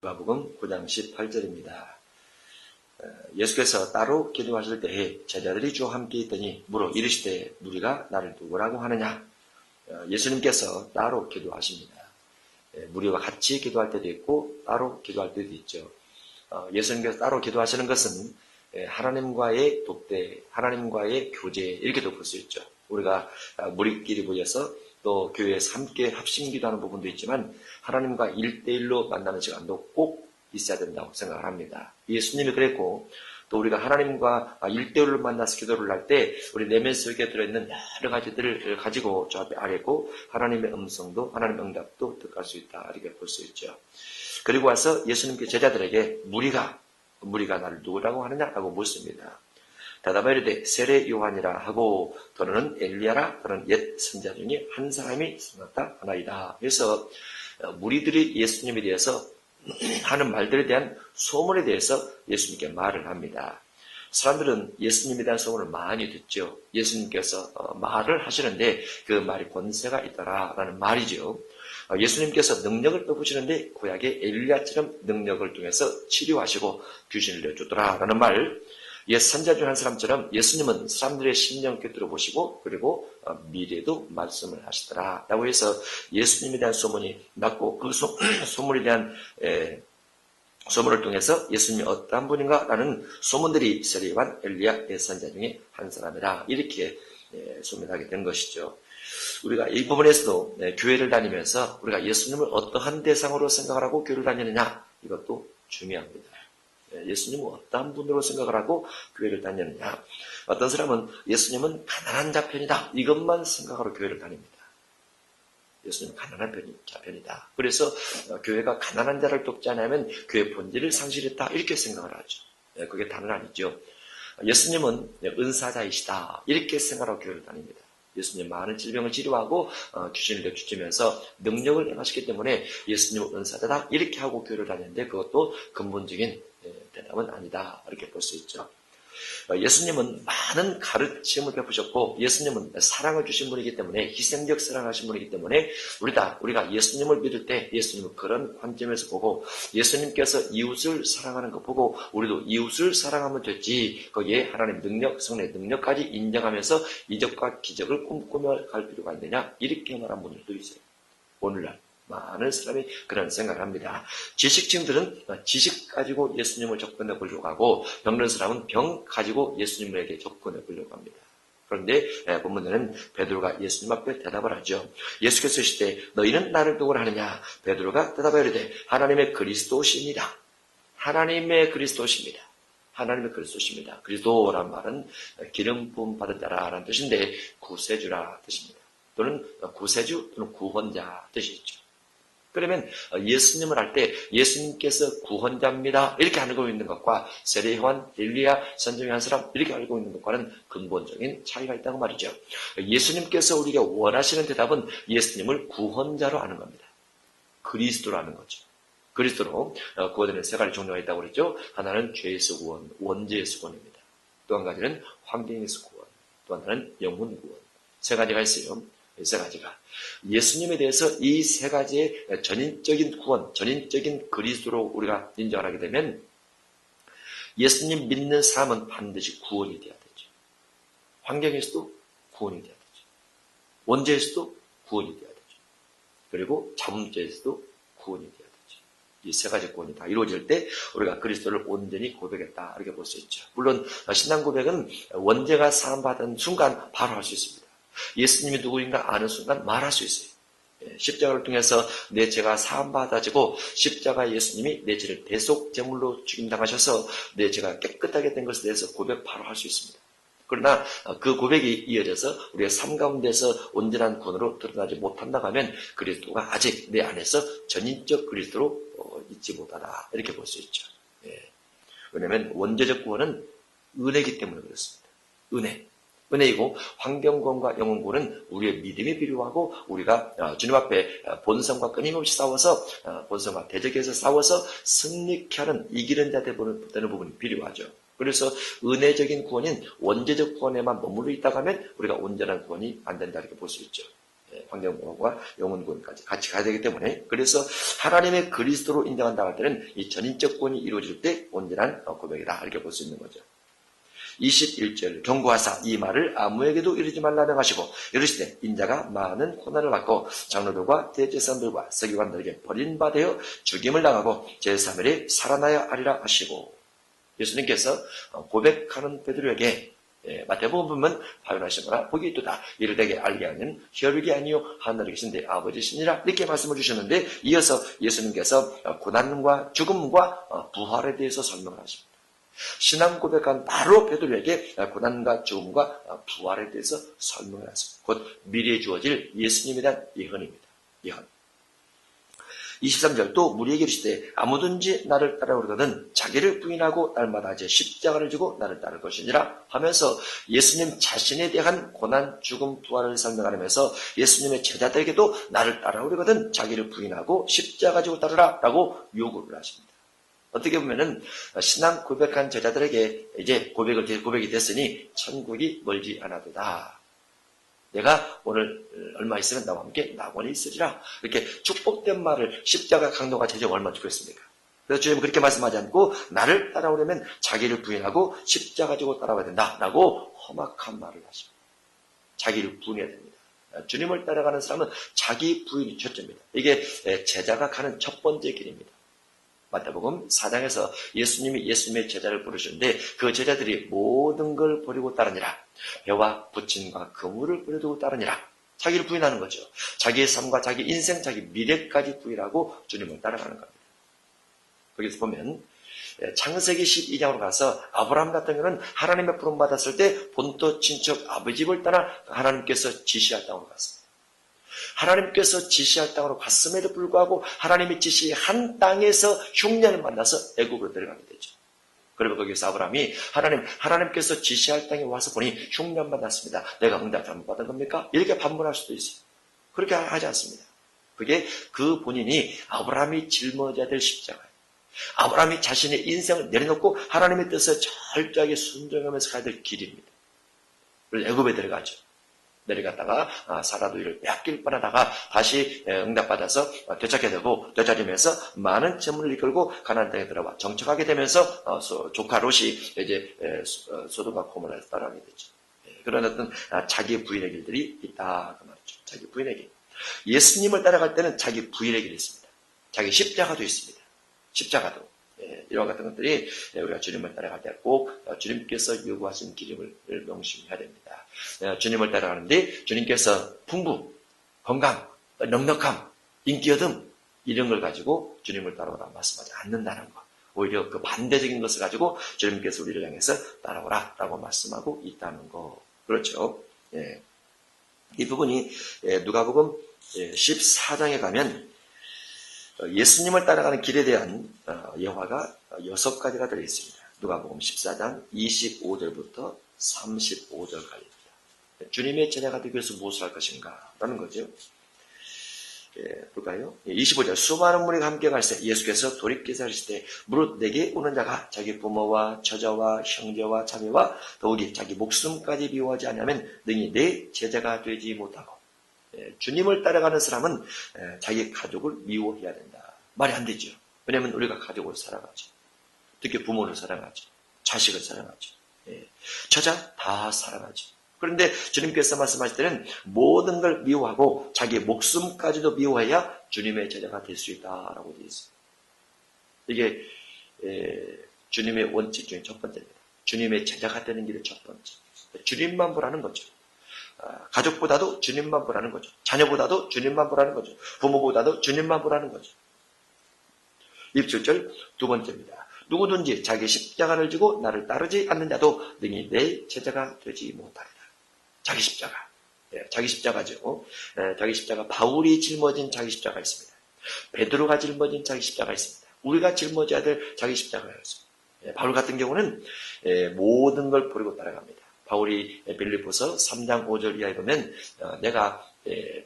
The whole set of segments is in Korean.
누가복음 9장 18절입니다. 예수께서 따로 기도하실 때에 제자들이 주와 함께 있더니 물어 이르시되 무리가 나를 누구라고 하느냐. 예수님께서 따로 기도하십니다. 무리와 같이 기도할 때도 있고 따로 기도할 때도 있죠. 예수님께서 따로 기도하시는 것은 하나님과의 독대, 하나님과의 교제 이렇게도 볼 수 있죠. 우리가 무리끼리 모여서 또 교회에서 함께 합심 기도하는 부분도 있지만 하나님과 1대1로 만나는 시간도 꼭 있어야 된다고 생각을 합니다. 예수님이 그랬고 또 우리가 하나님과 1대1로 만나서 기도를 할 때 우리 내면 속에 들어있는 여러 가지들을 가지고 저 앞에 아뢰고 하나님의 음성도 하나님의 응답도 득할 수 있다 이렇게 볼 수 있죠. 그리고 와서 예수님께 제자들에게 무리가 나를 누구라고 하느냐라고 묻습니다. 대답하여 이르되 세례 요한이라 하고 또는 엘리야라 또는 옛 선자 중에 한 사람이 생각다 하나이다. 그래서 무리들이 예수님에 대해서 하는 말들에 대한 소문에 대해서 예수님께 말을 합니다. 사람들은 예수님에 대한 소문을 많이 듣죠. 예수님께서 말을 하시는데 그 말이 권세가 있더라라는 말이죠. 예수님께서 능력을 베푸시는데 구약의 엘리야처럼 능력을 통해서 치료하시고 귀신을 내주더라라는 말. 옛 선자 중 한 사람처럼 예수님은 사람들의 심령을 꿰뚫어 보시고 그리고 미래도 말씀을 하시더라라고 해서 예수님에 대한 소문이 났고 그 소문에 대한 소문을 통해서 예수님이 어떠한 분인가라는 소문들이 세례 요한, 엘리야, 옛 선자 중에 한 사람이라 이렇게 소문하게 된 것이죠. 우리가 이 부분에서도 교회를 다니면서 우리가 예수님을 어떠한 대상으로 생각을 하고 교회를 다니느냐 이것도 중요합니다. 예수님은 어떠한 분으로 생각을 하고 교회를 다니느냐. 어떤 사람은 예수님은 가난한 자편이다 이것만 생각하러 교회를 다닙니다. 예수님은 가난한 자편이다. 그래서 교회가 가난한 자를 돕지 않으면 교회 본질을 상실했다 이렇게 생각을 하죠. 그게 다는 아니죠. 예수님은 은사자이시다 이렇게 생각하고 교회를 다닙니다. 예수님 많은 질병을 치료하고 귀신을 내쫓으면서 능력을 행하셨기 때문에 예수님은 은사자다 이렇게 하고 교회를 다니는데 그것도 근본적인 대답은 아니다 이렇게 볼 수 있죠. 예수님은 많은 가르침을 베푸셨고 예수님은 사랑을 주신 분이기 때문에 희생적 사랑하신 분이기 때문에 우리가 예수님을 믿을 때 예수님은 그런 관점에서 보고 예수님께서 이웃을 사랑하는 거 보고 우리도 이웃을 사랑하면 됐지 거기에 하나님 능력, 성령의 능력까지 인정하면서 이적과 기적을 꿈꾸며 갈 필요가 있느냐 이렇게 말한 분들도 있어요. 오늘날 많은 사람이 그런 생각을 합니다. 지식층들은 지식 가지고 예수님을 접근해 보려고 하고 병든 사람은 병 가지고 예수님에게 접근해 보려고 합니다. 그런데 본문에는 베드로가 예수님 앞에 대답을 하죠. 예수께서 이르시되 너희는 나를 누구라 하느냐. 베드로가 대답하여 이르되 하나님의 그리스도시니라. 하나님의 그리스도십니다. 하나님의 그리스도십니다. 그리스도란 말은 기름 부음 받은 자라라는 뜻인데 구세주라 뜻입니다. 또는 구세주 또는 구원자 뜻이 있죠. 그러면 예수님을 할 때 예수님께서 구원자입니다 이렇게 알고 있는 것과 세례 요한, 엘리야, 선지자 한 사람 이렇게 알고 있는 것과는 근본적인 차이가 있다고 말이죠. 예수님께서 우리가 원하시는 대답은 예수님을 구원자로 아는 겁니다. 그리스도로 아는 거죠. 그리스도로 구원되는 세 가지 종류가 있다고 그랬죠. 하나는 죄에서 구원, 원죄에서 구원입니다. 또 한 가지는 환경에서 구원, 또 하나는 영혼 구원. 세 가지가 있어요. 이 세 가지가. 예수님에 대해서 이 세 가지의 전인적인 구원, 전인적인 그리스도로 우리가 인정을 하게 되면 예수님 믿는 사람은 반드시 구원이 되어야 되죠. 환경에서도 구원이 되어야 되죠. 원죄에서도 구원이 되어야 되죠. 그리고 자문죄에서도 구원이 되어야 되죠. 이 세 가지 구원이 다 이루어질 때 우리가 그리스도를 온전히 고백했다 이렇게 볼 수 있죠. 물론 신앙 고백은 원죄가 사함받은 순간 바로 할 수 있습니다. 예수님이 누구인가 아는 순간 말할 수 있어요. 십자가를 통해서 내 죄가 사함받아지고 십자가 예수님이 내 죄를 대속 제물로 죽임당하셔서 내 죄가 깨끗하게 된 것에 대해서 고백 바로 할 수 있습니다. 그러나 그 고백이 이어져서 우리의 삶 가운데서 온전한 구원으로 드러나지 못한다고 하면 그리스도가 아직 내 안에서 전인적 그리스도로 있지 못하다 이렇게 볼 수 있죠. 왜냐하면 원죄적 구원은 은혜이기 때문에 그렇습니다. 은혜이고 환경구원과 영혼구원은 우리의 믿음이 필요하고 우리가 주님 앞에 본성과 끊임없이 싸워서 본성과 대적해서 싸워서 승리케 하는 이기는 자 되는 부분이 필요하죠. 그래서 은혜적인 구원인 원죄적 구원에만 머물러 있다가 하면 우리가 온전한 구원이 안 된다 이렇게 볼 수 있죠. 환경구원과 영혼구원까지 같이 가야 되기 때문에, 그래서 하나님의 그리스도로 인정한다 할 때는 이 전인적 구원이 이루어질 때 온전한 고백이다 이렇게 볼 수 있는 거죠. 21절 경고하사 이 말을 아무에게도 이르지 말라 명하시고 이르시되 인자가 많은 고난을 받고 장로들과 대제사장들과 서기관들에게 버림받아 죽임을 당하고 제3일에 살아나야 하리라 하시고, 예수님께서 고백하는 베드로에게 마태복음 보면 바요나시거나 복이 있도다 이를 내게 알게 하는 혈육이 아니요 하늘에 계신데 아버지시니라 이렇게 말씀을 주셨는데, 이어서 예수님께서 고난과 죽음과 부활에 대해서 설명을 하십니다. 신앙 고백한 바로 베드로에게 고난과 죽음과 부활에 대해서 설명을 하십니다. 곧 미래에 주어질 예수님에 대한 예언입니다. 예언. 23절 또 무리에게 이르시되 아무든지 나를 따라오려거든 자기를 부인하고 날마다 제 십자가를 지고 나를 따를 것이니라 하면서 예수님 자신에 대한 고난, 죽음, 부활을 설명하면서 예수님의 제자들에게도 나를 따라오려거든 자기를 부인하고 십자가 지고 따르라 라고 요구를 하십니다. 어떻게 보면은 신앙 고백한 제자들에게 이제 고백이 됐으니 천국이 멀지 않아도다. 내가 오늘 얼마 있으면 나와 함께 낙원에 있으리라. 이렇게 축복된 말을 십자가 강도가 제정 얼마나 좋겠습니까? 그래서 주님은 그렇게 말씀하지 않고 나를 따라오려면 자기를 부인하고 십자가 지고 따라와야 된다라고 험악한 말을 하십니다. 자기를 부인해야 됩니다. 주님을 따라가는 사람은 자기 부인이 첫째입니다. 이게 제자가 가는 첫 번째 길입니다. 마태복음 4장에서 예수님이 예수님의 제자를 부르셨는데 그 제자들이 모든 걸 버리고 따르니라. 배와 부친과 그물을 버려두고 따르니라. 자기를 부인하는 거죠. 자기의 삶과 자기 인생, 자기 미래까지 부인하고 주님을 따라가는 겁니다. 거기서 보면 창세기 12장으로 가서 아브라함 같은 경우는 하나님의 부름 받았을 때 본토 친척 아버지 집을 떠나 하나님께서 지시할 땅으로 갔습니다. 하나님께서 지시할 땅으로 갔음에도 불구하고 하나님이 지시한 땅에서 흉년을 만나서 애국으로 들어가게 되죠. 그리고 거기서 아브라함이 하나님께서 지시할 땅에 와서 보니 흉년 만났습니다. 내가 응답 잘못 받은 겁니까? 이렇게 반문할 수도 있어요. 그렇게 하지 않습니다. 그게 그 본인이 아브라함이 짊어져야 될 십자가예요. 아브라함이 자신의 인생을 내려놓고 하나님의 뜻에 철저하게 순종하면서 가야 될 길입니다. 그래서 애굽에 들어가죠. 내려갔다가 사라도 이를 빼앗길 뻔하다가 다시 응답받아서 되찾게 되고 되찾으면서 많은 재물을 이끌고 가나안 땅에 들어와 정착하게 되면서 조카 롯이 이제 소돔과 고모라에 따라가게 되죠. 그런 어떤 자기 부인의 길들이 있다 그 말이죠. 자기 부인의 길. 예수님을 따라갈 때는 자기 부인의 길이 있습니다. 자기 십자가도 있습니다. 십자가도. 이와 같은 것들이 우리가 주님을 따라갈 때 꼭 주님께서 요구하신 길임을 명심해야 됩니다. 주님을 따라가는데 주님께서 풍부, 건강, 넉넉함, 인기 얻음 이런 걸 가지고 주님을 따라오라 말씀하지 않는다는 것. 오히려 그 반대적인 것을 가지고 주님께서 우리를 향해서 따라오라 라고 말씀하고 있다는 거. 그렇죠. 이 부분이 누가복음 14장에 가면 예수님을 따라가는 길에 대한 예화가 6가지가 들어있습니다. 누가복음 14장 25절부터 35절까지입니다. 주님의 제자가 되기 위해서 무엇을 할 것인가 라는 거죠. 볼까요? 25절 수많은 무리가 함께 갈새 예수께서 돌이키사 하시되 무릇 내게 오는 자가 자기 부모와 처자와 형제와 자매와 더욱이 자기 목숨까지 미워하지 않으면 능히 내 제자가 되지 못하고, 주님을 따라가는 사람은 자기 가족을 미워해야 된다. 말이 안 되죠. 왜냐하면 우리가 가족을 사랑하죠. 특히 부모를 사랑하죠. 자식을 사랑하죠. 처자 다 사랑하죠. 그런데 주님께서 말씀하실 때는 모든 걸 미워하고 자기 목숨까지도 미워해야 주님의 제자가 될 수 있다라고 되어 있습니다. 이게 주님의 원칙 중에 첫 번째입니다. 주님의 제자가 되는 길의 첫 번째. 주님만 보라는 거죠. 가족보다도 주님만 보라는 거죠. 자녀보다도 주님만 보라는 거죠. 부모보다도 주님만 보라는 거죠. 27절 두 번째입니다. 누구든지 자기 십자가를 지고 나를 따르지 않는 자도 능히 내 제자가 되지 못하리라. 자기 십자가. 자기 십자가죠. 자기 십자가, 바울이 짊어진 자기 십자가 있습니다. 베드로가 짊어진 자기 십자가 있습니다. 우리가 짊어져야 될 자기 십자가가 있습니다. 바울 같은 경우는 모든 걸 버리고 따라갑니다. 바울이 빌립보서 3장 5절 이하에 보면 내가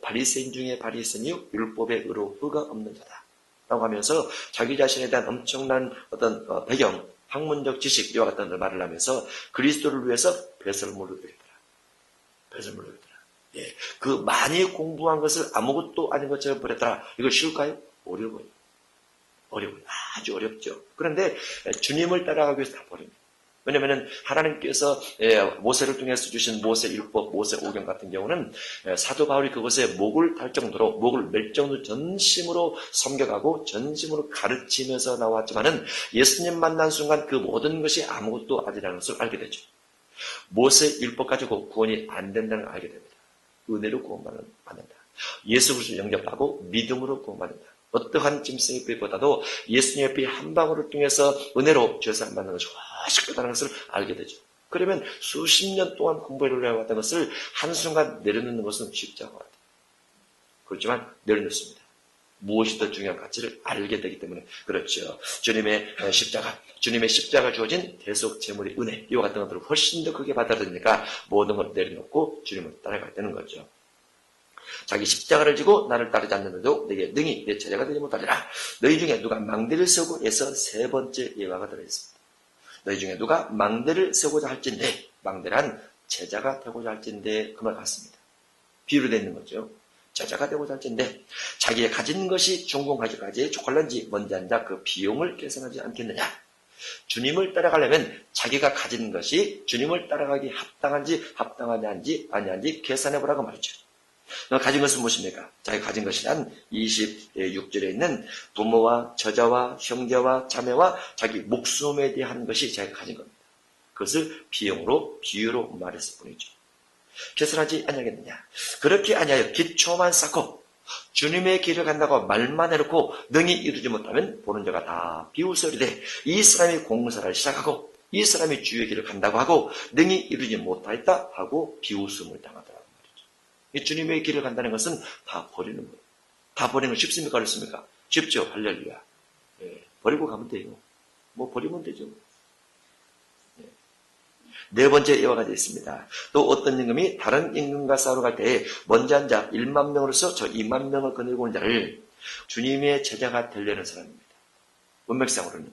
바리새인 중에 바리새인이요 율법의 의로 흠가 없는 자다 라고 하면서 자기 자신에 대한 엄청난 어떤 배경, 학문적 지식 이와 같은 말을 하면서 그리스도를 위해서 뱃을 물어드리더라. 뱃을 물어드리더라. 예, 그 많이 공부한 것을 아무것도 아닌 것처럼 버렸더라. 이거 쉬울까요? 어려워요. 어려워요. 아주 어렵죠. 그런데 주님을 따라가기 위해서 다 버립니다. 왜냐하면 하나님께서 모세를 통해서 주신 모세율법, 모세오경 같은 경우는 사도 바울이 그것에 목을 탈 정도로, 목을 맬 정도로 전심으로 섬겨가고 전심으로 가르치면서 나왔지만은 예수님 만난 순간 그 모든 것이 아무것도 아니라는 것을 알게 되죠. 모세율법 가지고 구원이 안 된다는 걸 알게 됩니다. 은혜로 구원받는다. 예수 그리스도를 영접하고 믿음으로 구원받는다. 어떠한 짐승의 피보다도 예수님의 피 한 방울을 통해서 은혜로 죄사함 받는 것이 훨씬 크다는 것을 알게 되죠. 그러면 수십 년 동안 공부를 해왔던 것을 한순간 내려놓는 것은 쉽지 않은 것 같아요. 그렇지만 내려놓습니다. 무엇이 더 중요한 가치를 알게 되기 때문에 그렇죠. 주님의 십자가 주어진 대속 제물의 은혜 이와 같은 것들을 훨씬 더 크게 받아들이니까 모든 걸 내려놓고 주님을 따라가야 되는 거죠. 자기 십자가를 지고 나를 따르지 않는데도 내게 능히 내 제자가 되지 못하리라. 너희 중에 누가 망대를 세우고 에서 세 번째 예화가 들어있습니다. 너희 중에 누가 망대를 세우고자 할진대, 망대란 제자가 되고자 할진대 그 말 같습니다. 비유로 되어 있는 거죠. 제자가 되고자 할진대 자기의 가진 것이 중공하기까지 족할런지 먼지 앉아 그 비용을 계산하지 않겠느냐. 주님을 따라가려면 자기가 가진 것이 주님을 따라가기 합당한지 합당하지 아니한지 계산해보라고 말이죠. 가진 것은 무엇입니까? 자기가 가진 것이란 26절에 있는 부모와 처자와 형제와 자매와 자기 목숨에 대한 것이 자기가 가진 겁니다. 그것을 비용으로 비유로 말했을 뿐이죠. 계산하지 아니하겠느냐. 그렇게 아니하여 기초만 쌓고 주님의 길을 간다고 말만 해놓고 능히 이루지 못하면 보는 자가 다 비웃으리되 이 사람이 공사를 시작하고 이 사람이 주의 길을 간다고 하고 능히 이루지 못하였다 하고 비웃음을 당하더라. 주님의 길을 간다는 것은 다 버리는 거예요. 다 버리는 건 쉽습니까? 어렵습니까? 쉽죠. 할렐루야. 예, 버리고 가면 돼요. 뭐 버리면 되죠. 예. 네 번째 예화가 되어 있습니다. 또 어떤 임금이 다른 임금과 싸우러 갈 때에 먼저 앉아 1만 명으로서 저 2만 명을 거느리고 온 자를 주님의 제자가 되려는 사람입니다. 문맥상으로는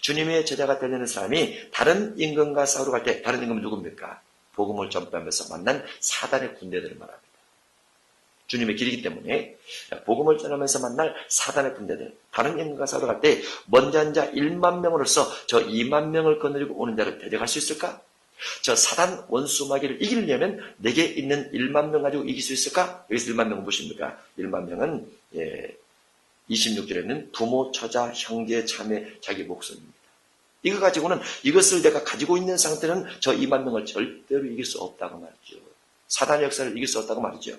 주님의 제자가 되려는 사람이 다른 임금과 싸우러 갈 때 다른 임금은 누굽니까? 복음을 전파하면서 만난 사단의 군대들을 말합니다. 주님의 길이기 때문에 복음을 전하면서 만날 사단의 군대들, 다른 임금과 싸우러 갈 때 먼저 앉아 1만 명으로서 저 2만 명을 거느리고 오는 자를 대적할 수 있을까? 저 사단 원수 마귀를 이기려면 내게 있는 1만 명 가지고 이길 수 있을까? 여기서 1만 명은 무엇입니까? 1만 명은 26절에는 부모, 처자, 형제, 자매, 자기 목숨입니다. 이거 가지고는 이것을 내가 가지고 있는 상태는 저 2만 명을 절대로 이길 수 없다고 말이죠. 사단의 역사를 이길 수 없다고 말이죠.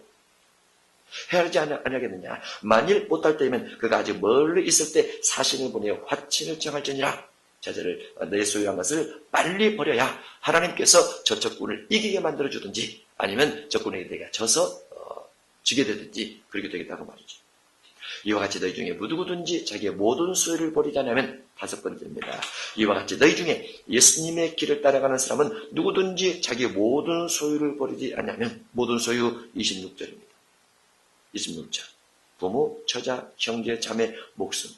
헤아리지 아니하겠느냐. 만일 못할 때면 그가 아직 멀리 있을 때 사신을 보내어 화친을 정할지니라. 제자를 내 소유한 것을 빨리 버려야 하나님께서 저 적군을 이기게 만들어주든지 아니면 적군에게 내가 져서 지게 되든지 그렇게 되겠다고 말이죠. 이와 같이 너희 중에 누구든지 자기의 모든 소유를 버리지 않으면 다섯 번째입니다. 이와 같이 너희 중에 예수님의 길을 따라가는 사람은 누구든지 자기의 모든 소유를 버리지 않으면 모든 소유 26절입니다. 26절 부모, 처자, 형제, 자매, 목숨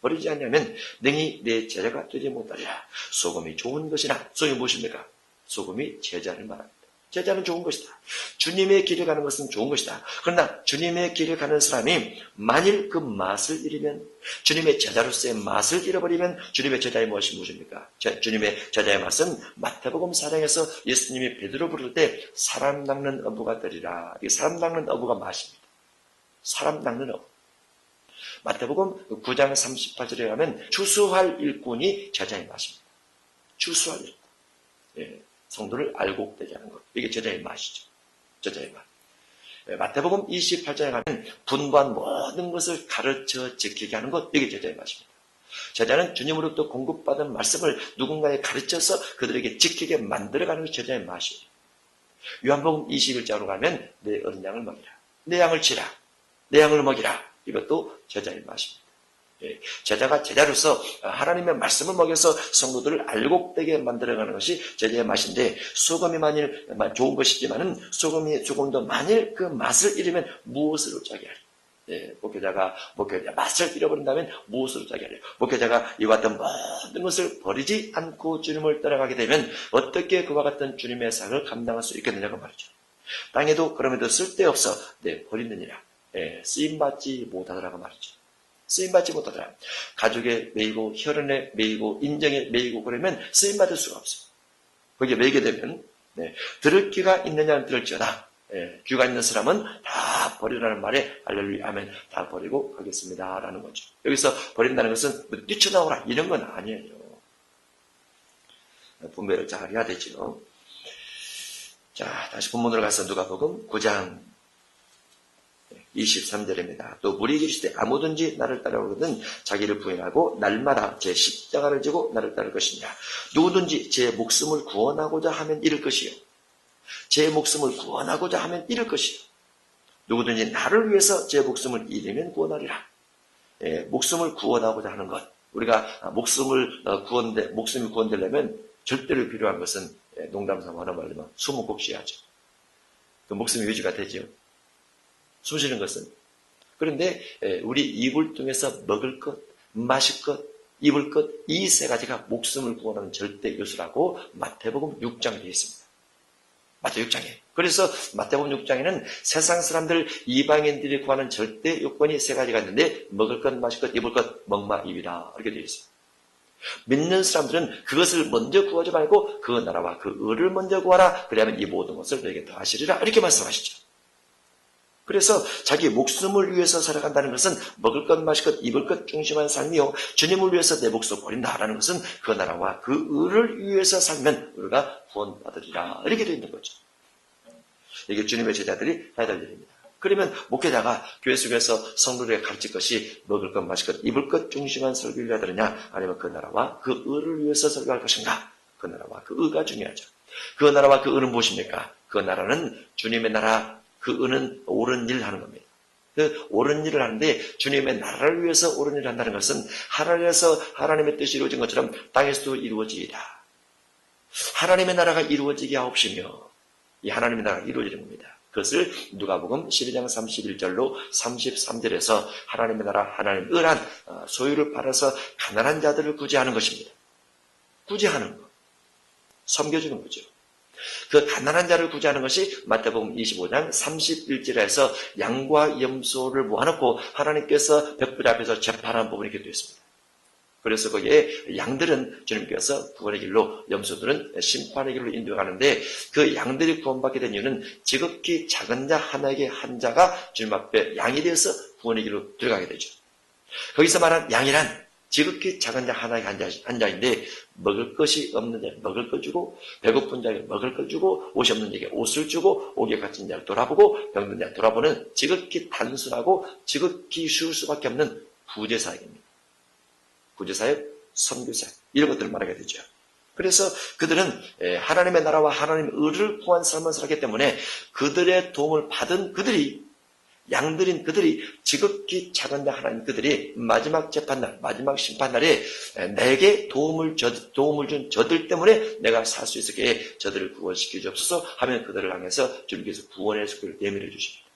버리지 않으면 능히 내 제자가 되지 못하리라. 소금이 좋은 것이나 소금이 무엇입니까? 소금이 제자를 말합니다. 제자는 좋은 것이다. 주님의 길을 가는 것은 좋은 것이다. 그러나 주님의 길을 가는 사람이 만일 그 맛을 잃으면 주님의 제자로서의 맛을 잃어버리면 주님의 제자의 무엇이 무엇입니까? 주님의 제자의 맛은 마태복음 4장에서 예수님이 베드로 부를 때 사람 낚는 어부가 되리라. 이 사람 낚는 어부가 맛입니다. 사람 낚는 어부. 마태복음 9장 38절에 가면 추수할 일꾼이 제자의 맛입니다. 추수할 일꾼. 예. 성도를 알곡되게 하는 것. 이게 제자의 맛이죠. 제자의 맛. 마태복음 28장에 가면 분부한 모든 것을 가르쳐 지키게 하는 것. 이게 제자의 맛입니다. 제자는 주님으로부터 공급받은 말씀을 누군가에 가르쳐서 그들에게 지키게 만들어가는 것이 제자의 맛이에요. 요한복음 21장으로 가면 내 어린 양을 먹이라. 내 양을 치라. 내 양을 먹이라. 이것도 제자의 맛입니다. 제자가 제자로서 하나님의 말씀을 먹여서 성도들을 알곡되게 만들어가는 것이 제자의 맛인데 소금이 만일 좋은 것이지만은 소금이 조금 더 만일 그 맛을 잃으면 무엇으로 짜게 하리? 목회자가 맛을 잃어버린다면 무엇으로 자기 하려? 목회자가 이와 같은 모든 것을 버리지 않고 주님을 따라가게 되면 어떻게 그와 같은 주님의 상을 감당할 수 있겠느냐고 말이죠. 땅에도 그럼에도 쓸데없어 버리느니라. 쓰임받지 못하더라고 말이죠. 쓰임받지 못하더라. 가족에 매이고 혈연에 매이고 인정에 매이고 그러면 쓰임받을 수가 없어요. 거기에 매이게 되면 들을 귀가 있느냐는 들을지어다. 귀가 있는 사람은 다 버리라는 말에 할렐루야 아멘 다 버리고 가겠습니다 라는 거죠. 여기서 버린다는 것은 뭐 뛰쳐나오라 이런 건 아니에요. 분배를 잘 해야 되죠. 자, 다시 본문으로 가서 누가복음 9장 23절입니다. 또 무리 이르시되 아무든지 나를 따라오거든 자기를 부인하고 날마다 제 십자가를 지고 나를 따를 것이니라. 누구든지 제 목숨을 구원하고자 하면 잃을 것이요. 제 목숨을 구원하고자 하면 잃을 것이요. 누구든지 나를 위해서 제 목숨을 잃으면 구원하리라. 목숨을 구원하고자 하는 것. 우리가 목숨이 구원되려면 절대로 필요한 것은 농담삼아 하는 말이지만 숨을 꼭 쉬어야죠. 그 목숨이 유지가 되죠. 숨 쉬는 것은. 그런데 우리 입을 통해서 먹을 것, 마실 것, 입을 것, 이 세 가지가 목숨을 구원하는 절대 요소라고 마태복음 6장에 되어 있습니다. 마태복음 6장에. 그래서 마태복음 6장에는 세상 사람들, 이방인들이 구하는 절대 요건이 세 가지가 있는데 먹을 것, 마실 것, 입을 것, 먹마, 입이다 이렇게 되어 있어요. 믿는 사람들은 그것을 먼저 구하지 말고 그 나라와 그 의를 먼저 구하라. 그래야만 이 모든 것을 너에게 더하시리라. 이렇게 말씀하시죠. 그래서 자기 목숨을 위해서 살아간다는 것은 먹을 것, 마실 것, 입을 것 중심한 삶이요. 주님을 위해서 내 목숨을 버린다라는 것은 그 나라와 그 의를 위해서 살면 우리가 구원받으리라. 이렇게 되어 있는 거죠. 이게 주님의 제자들이 해야 될 일입니다. 그러면 목회자가 교회 속에서 성도들에게 가르칠 것이 먹을 것, 마실 것, 입을 것 중심한 설교를 해야 되느냐 아니면 그 나라와 그 의를 위해서 설교할 것인가. 그 나라와 그 의가 중요하죠. 그 나라와 그 의는 무엇입니까? 그 나라는 주님의 나라, 그 의는 옳은 일을 하는 겁니다. 그 옳은 일을 하는데 주님의 나라를 위해서 옳은 일을 한다는 것은 하늘에서 하나님의 뜻이 이루어진 것처럼 땅에서도 이루어지이다. 하나님의 나라가 이루어지게 하옵시며 이 하나님의 나라가 이루어지는 겁니다. 그것을 누가복음 12장 31절로 33절에서 하나님의 나라, 하나님의 의란 소유를 팔아서 가난한 자들을 구제하는 것입니다. 구제하는 것. 섬겨주는 거죠. 그 가난한 자를 구제하는 것이 마태복음 25장 31절에서 양과 염소를 모아놓고 하나님께서 백부자 앞에서 재판하는 부분이 기록되어 있습니다. 그래서 거기에 양들은 주님께서 구원의 길로, 염소들은 심판의 길로 인도하는데 그 양들이 구원받게 된 이유는 지극히 작은 자 하나에게 한 자가 주님 앞에 양이 되어서 구원의 길로 들어가게 되죠. 거기서 말한 양이란 지극히 작은 자 하나에게 한 자인데 먹을 것이 없는 자에게 먹을 걸 주고 배고픈 자에게 먹을 걸 주고 옷이 없는 자에게 옷을 주고 옥에 갇힌 자를 돌아보고 병든 자를 돌아보는 지극히 단순하고 지극히 쉬울 수밖에 없는 구제사역입니다. 구제사역, 선교사역 이런 것들을 말하게 되죠. 그래서 그들은 하나님의 나라와 하나님의 의를 구한 삶을 살았기 때문에 그들의 도움을 받은 양들인 그들이 지극히 작은 자 하나님 그들이 마지막 재판날, 마지막 심판날에 내게 도움을 준 저들 때문에 내가 살 수 있었기에 저들을 구원시켜 주옵소서 하면 그들을 향해서 주님께서 구원의 손길을 내밀어 주십니다.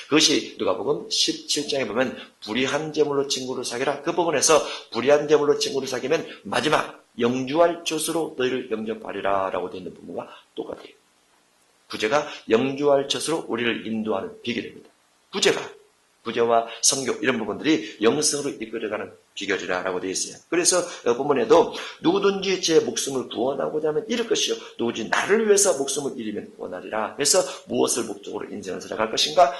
그것이 누가복음 17장에 보면 불의한 제물로 친구를 사귀라. 그 부분에서 불의한 제물로 친구를 사귀면 마지막 영주할 젖으로 너희를 영접하리라 라고 되어 있는 부분과 똑같아요. 구제가 영주할 젖으로 우리를 인도하는 비결입니다. 구제와 선교 이런 부분들이 영성으로 이끌어가는 비결이라고 되어 있어요. 그래서 본문에도 누구든지 제 목숨을 구원하고자 하면 잃을 것이요 누구든지 나를 위해서 목숨을 잃으면 구원하리라. 그래서 무엇을 목적으로 인생을 살아갈 것인가?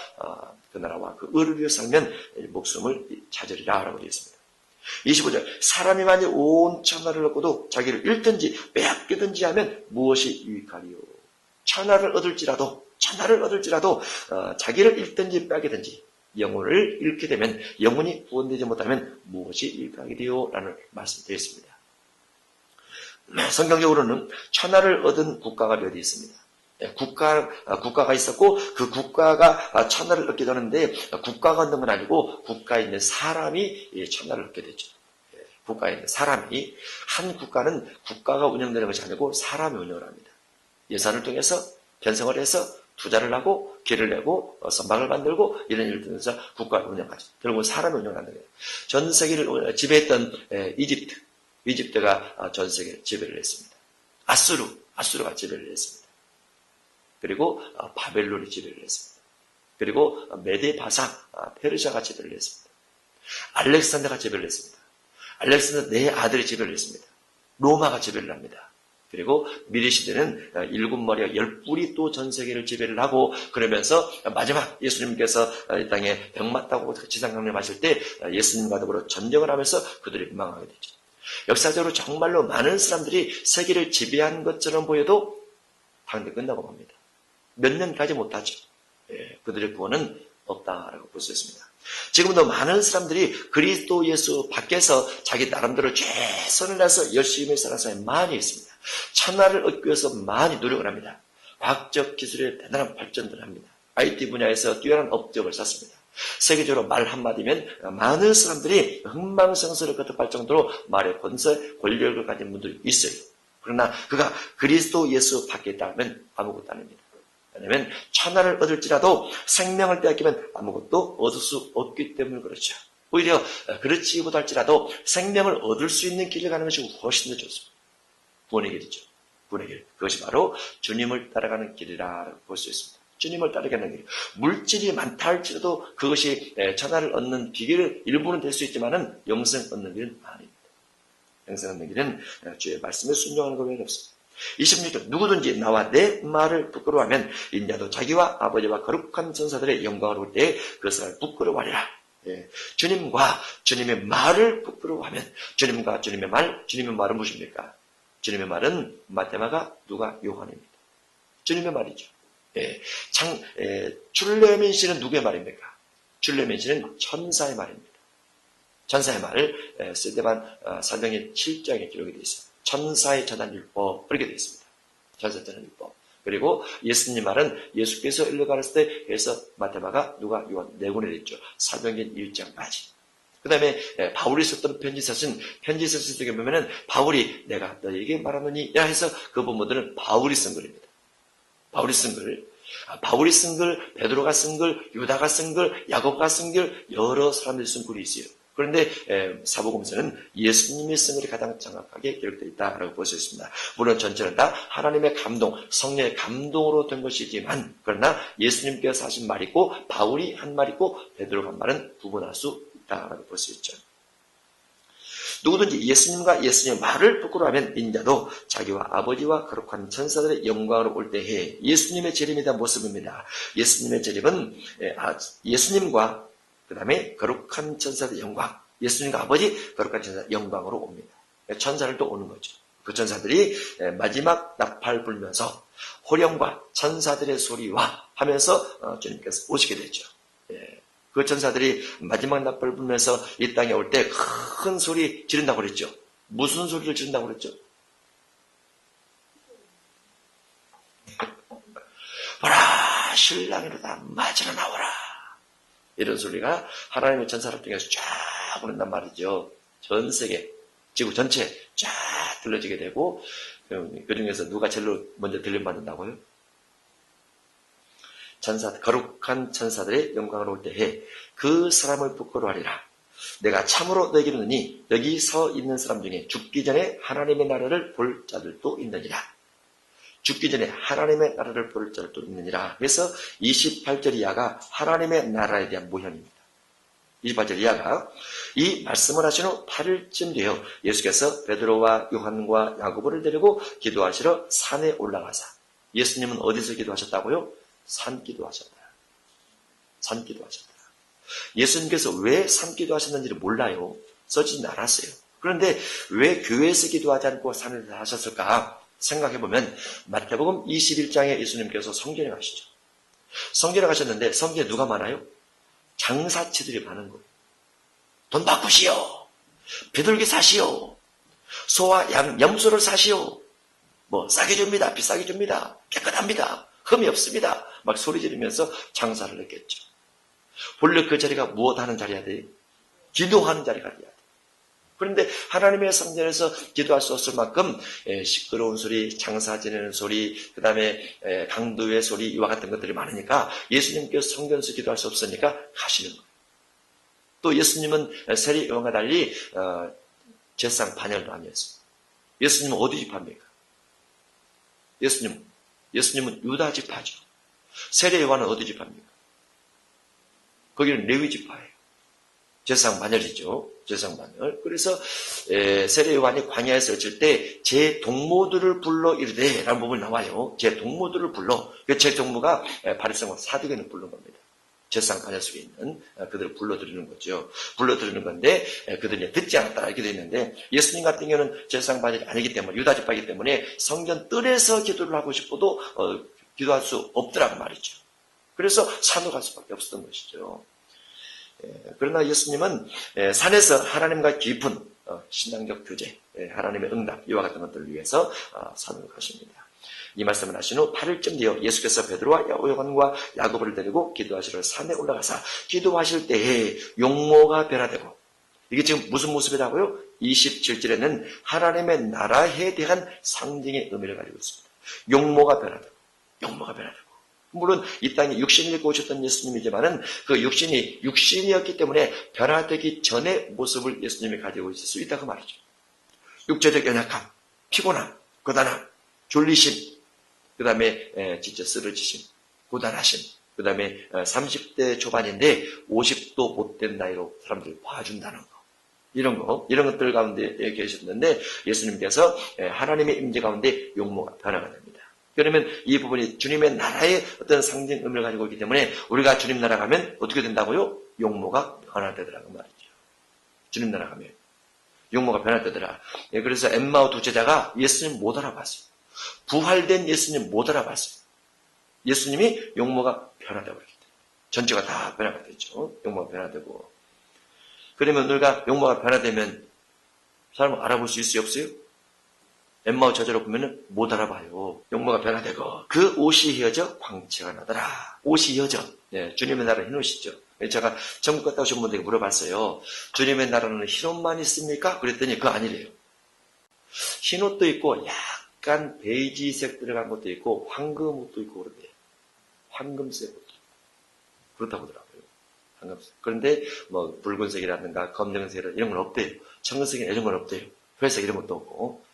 그 나라와 그 의를 위해 살면 목숨을 찾으리라 라고 되어 있습니다. 25절 사람이 만일 온 천하를 얻고도 자기를 잃든지 빼앗기든지 하면 무엇이 유익하리요? 천하를 얻을지라도 자기를 잃든지 빼앗기든지 영혼을 잃게 되면 영혼이 구원되지 못하면 무엇이 유익하리요? 라는 말씀이 되어 있습니다. 성경적으로는 천하를 얻은 국가가 몇 이 있습니다. 국가가 있었고 그 국가가 천하를 얻게 되는데 국가가 얻는 건 아니고 국가에 있는 사람이 천하를 얻게 되죠. 국가에 있는 사람이 한 국가는 국가가 운영되는 것이 아니고 사람이 운영을 합니다. 예산을 통해서 편성을 해서 투자를 하고 길을 내고 선박을 만들고 이런 일을 들면서 국가를 운영하죠. 결국은 사람이 운영하는 거예요. 전 세계를 지배했던 이집트가 전 세계를 지배를 했습니다. 아수르가 지배를 했습니다. 그리고 바벨론이 지배를 했습니다. 그리고 메데바사 페르시아가 지배를 했습니다. 알렉산더가 지배를 했습니다. 알렉산더 네 아들이 지배를 했습니다. 로마가 지배를 합니다. 그리고 미리 시대는 7머리와 10뿔이 또 전 세계를 지배를 하고 그러면서 마지막 예수님께서 이 땅에 병 맞다고 지상강림하실 때 예수님과 더불어 전쟁을 하면서 그들이 망하게 되죠. 역사적으로 정말로 많은 사람들이 세계를 지배한 것처럼 보여도 당대 끝나고 맙니다. 몇 년 가지 못하죠. 그들의 구원은 없다라고 볼 수 있습니다. 지금도 많은 사람들이 그리스도 예수 밖에서 자기 나름대로 최선을 다해서 열심히 사는 사람이 많이 있습니다. 천하를 얻기 위해서 많이 노력을 합니다. 과학적 기술에 대단한 발전을 합니다. IT 분야에서 뛰어난 업적을 쌓습니다. 세계적으로 말 한마디면 많은 사람들이 흥망성쇠를 거듭할 정도로 말의 권력을 가진 분들이 있어요. 그러나 그가 그리스도 예수 밖에 있다면 아무것도 아닙니다. 왜냐하면 천하를 얻을지라도 생명을 빼앗기면 아무것도 얻을 수 없기 때문에 그렇죠. 오히려 그렇지 못할지라도 생명을 얻을 수 있는 길을 가는 것이 훨씬 더 좋습니다. 구원의 길이죠. 구원의 길. 그것이 바로 주님을 따라가는 길이라고 볼 수 있습니다. 주님을 따라가는 길. 물질이 많다 할지라도 그것이 천하를 얻는 비결의 일부는 될 수 있지만은 영생 얻는 길은 아닙니다. 영생 얻는 길은 주의 말씀에 순종하는 것 외에는 없습니다. 26절 누구든지 나와 내 말을 부끄러워하면 인자도 자기와 아버지와 거룩한 천사들의 영광을 올 때에 그 사람을 부끄러워하리라. 주님과 주님의 말을 부끄러워하면 주님과 주님의 말은 무엇입니까? 주님의 말은 마테마가 누가 요한입니다. 주님의 말이죠. 출레멘시는 누구의 말입니까? 출레멘시는 천사의 말입니다. 천사의 말을 스데반 사도행전 7장에 기록이 되어 있습니다. 천사의 전환율법 그렇게 되어 있습니다. 천사의 전환율법. 그리고 예수님 말은 예수께서 일러 가셨을 때 그래서 마테마가 누가 요한 네 권에 있죠. 사도행전 1장까지. 그 다음에 바울이 썼던 편지 썼을 때 보면은 바울이 내가 너에게 말하노니 야 해서 그 본문들은 바울이 쓴 글입니다. 바울이 쓴 글, 베드로가 쓴 글, 유다가 쓴 글, 야고보가 쓴 글, 여러 사람들이 쓴 글이 있어요. 그런데 사복음서는 예수님이 쓴 글이 가장 정확하게 기록되어 있다라고 볼 수 있습니다. 물론 전체는 다 하나님의 감동, 성령의 감동으로 된 것이지만 그러나 예수님께서 하신 말이 있고 바울이 한 말이 있고 베드로가 한 말은 구분할 수 있다라고 볼 수 있죠. 누구든지 예수님과 예수님의 말을 부끄러워하면 인자도 자기와 아버지와 거룩한 천사들의 영광으로 올 때에 예수님의 재림에 대한 모습입니다. 예수님의 재림은 예수님과 그 다음에 거룩한 천사들의 영광, 예수님과 아버지 거룩한 천사들의 영광으로 옵니다. 천사들도 오는 거죠. 그 천사들이 마지막 나팔 불면서 호령과 천사들의 소리와 하면서 주님께서 오시게 되죠. 그 천사들이 마지막 나팔을 불면서 이 땅에 올 때 큰 소리 지른다고 그랬죠. 무슨 소리를 지른다고 그랬죠? 보라 신랑이로다 맞으러 나오라. 이런 소리가 하나님의 천사를 통해서 쫙 오른단 말이죠. 전 세계, 지구 전체 쫙 들려지게 되고 그 중에서 누가 제일 먼저 들림받는다고요? 거룩한 천사들의 영광을 올 때에 그 사람을 부끄러워하리라. 내가 참으로 너에게 이르노니 여기 서 있는 사람 중에 죽기 전에 하나님의 나라를 볼 자들도 있느니라. 죽기 전에 하나님의 나라를 볼 자들도 있느니라. 그래서 28절 이하가 하나님의 나라에 대한 모형입니다. 28절 이하가 이 말씀을 하신 후 8일쯤 되어 예수께서 베드로와 요한과 야고보를 데리고 기도하시러 산에 올라가사. 예수님은 어디서 기도하셨다고요? 산기도 하셨다. 산기도 하셨다. 예수님께서 왜 산기도 하셨는지를 몰라요. 써지진 않았어요. 그런데 왜 교회에서 기도하지 않고 산에서 하셨을까 생각해보면 마태복음 21장에 예수님께서 성전에 가시죠. 성전에 가셨는데 성전에 누가 많아요? 장사치들이 많은 거예요. 돈 바꾸시오. 비둘기 사시오. 소와 양, 염소를 사시오. 싸게 줍니다. 비싸게 줍니다. 깨끗합니다. 흠이 없습니다. 막 소리 지르면서 장사를 했겠죠. 본래 그 자리가 무엇 하는 자리야 돼? 기도하는 자리가 돼야 돼. 그런데 하나님의 성전에서 기도할 수 없을 만큼 시끄러운 소리, 장사 지내는 소리, 그 다음에 강도의 소리 이와 같은 것들이 많으니까 예수님께서 성전에서 기도할 수 없으니까 가시는 거예요. 또 예수님은 세리요한과 달리 제사장 반열도 아니었습니다. 예수님은 어디 지파입니까? 예수님은 유다 지파죠. 세례요한은 어디 지파입니까? 거기는 레위 지파예요. 제사장 반열이죠. 제사장 반열. 그래서 세례요한이 광야에서 어쩔 때 제 동무들을 불러 이르되 라는 부분이 나와요. 제 동무들을 불러. 제 동무가 바리새인과 사두개는 부른 겁니다. 제사장 반열 속에 있는 그들을 불러들이는 거죠. 불러들이는 건데 그들이 듣지 않았다 이렇게 되어 있는데 예수님 같은 경우는 제사장 반열이 아니기 때문에 유다 지파이기 때문에 성전 뜰에서 기도를 하고 싶어도 기도할 수 없더라고 말이죠. 그래서 산으로 갈 수밖에 없었던 것이죠. 그러나 예수님은 산에서 하나님과 깊은 신앙적 교제, 하나님의 응답 이와 같은 것들을 위해서 산으로 가십니다. 이 말씀을 하신 후 8일쯤 되어 예수께서 베드로와 요한과 야고보를 데리고 기도하시러 산에 올라가사 기도하실 때에 용모가 변화되고, 이게 지금 무슨 모습이라고요? 27절에는 하나님의 나라에 대한 상징의 의미를 가지고 있습니다. 용모가 변화되고. 물론 이 땅에 육신을 입고 오셨던 예수님이지만은 그 육신이 육신이었기 때문에 변화되기 전의 모습을 예수님이 가지고 있을 수 있다고 말이죠. 육체적 연약함, 피곤함, 고단함, 졸리심, 그 다음에 진짜 쓰러지심, 고단하심, 그 다음에 30대 초반인데 50도 못된 나이로 사람들이 봐준다는 거. 이런 것들 가운데 계셨는데 예수님께서 하나님의 임재 가운데 용모가 변화가 됩니다. 그러면 이 부분이 주님의 나라의 어떤 상징 의미를 가지고 있기 때문에 우리가 주님 나라 가면 어떻게 된다고요? 용모가 변화되더라고 말이죠. 주님 나라 가면 용모가 변화되더라. 그래서 엠마오 두 제자가 예수님 못 알아봤어요. 부활된 예수님 못 알아봤어요. 예수님이 용모가 변화되고 그렇기 때문에 전체가 다 변화가 되죠. 용모가 변화되고. 그러면 우리가 용모가 변화되면 사람을 알아볼 수 있어요? 없어요? 엠마오 저자로 보면은 못 알아봐요. 용모가 변화되고 그 옷이 휘어져 광채가 나더라. 옷이 휘어져. 주님의 나라는 흰 옷이죠. 제가 전국 갔다 오신 분들에게 물어봤어요. 주님의 나라는 흰 옷만 있습니까? 그랬더니 그거 아니래요. 흰 옷도 있고 약간 베이지색 들어간 것도 있고 황금 옷도 있고 그런데 황금색 옷도 있고 그렇다고 하더라고요. 황금색. 그런데 뭐 붉은색이라든가 검정색이라든가 이런 건 없대요. 청은색이나 이런 건 없대요. 회색 이런 것도 없고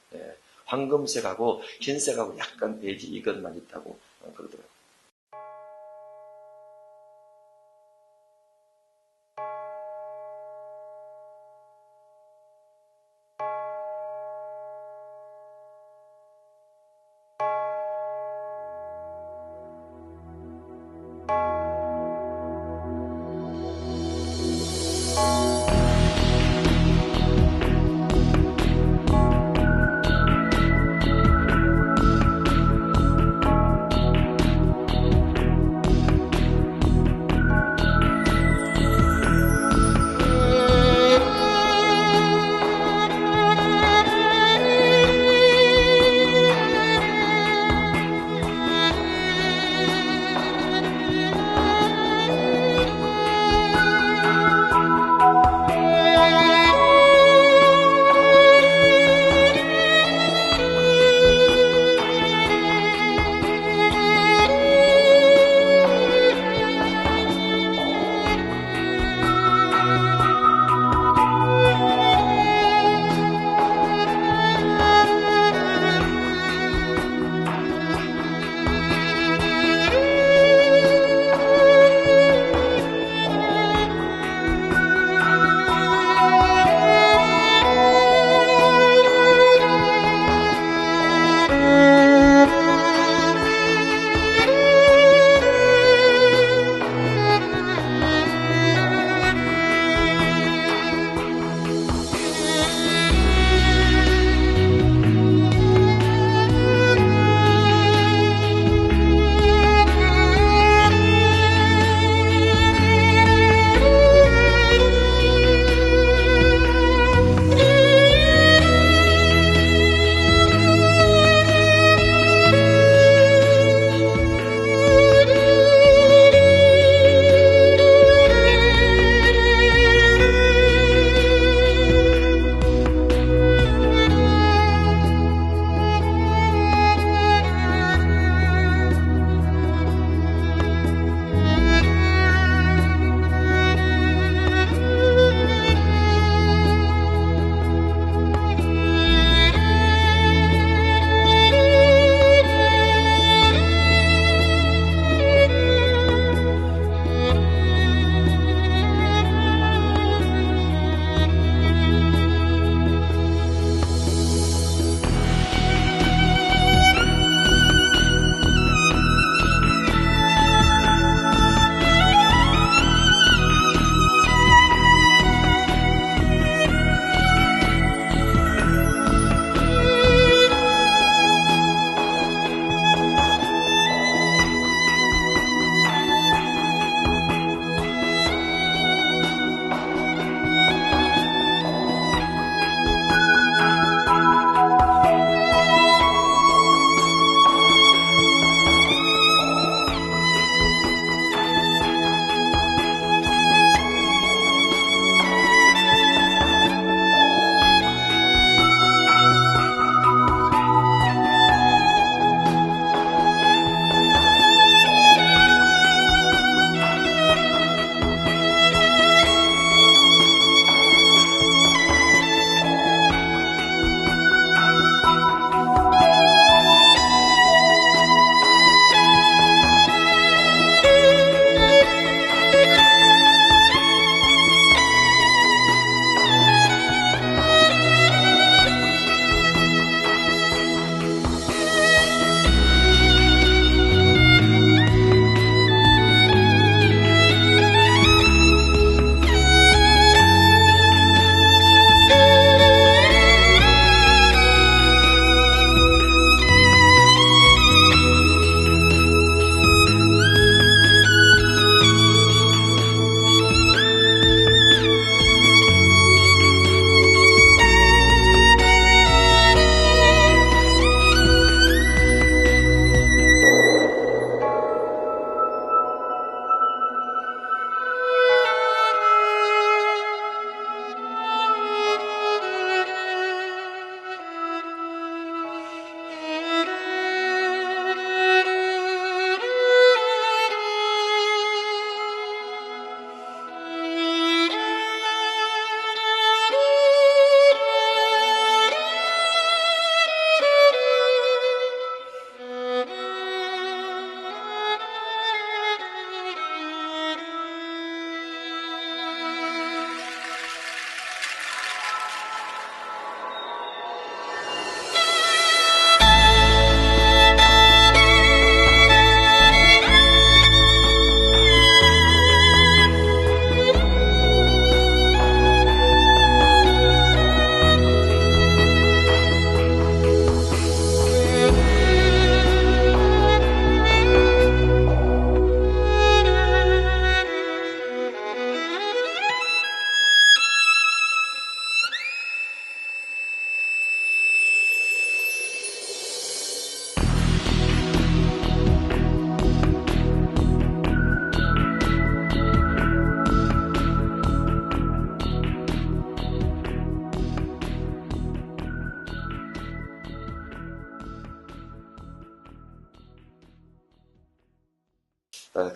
황금색하고 흰색하고 약간 베이지 이것만 있다고 그러더라고요.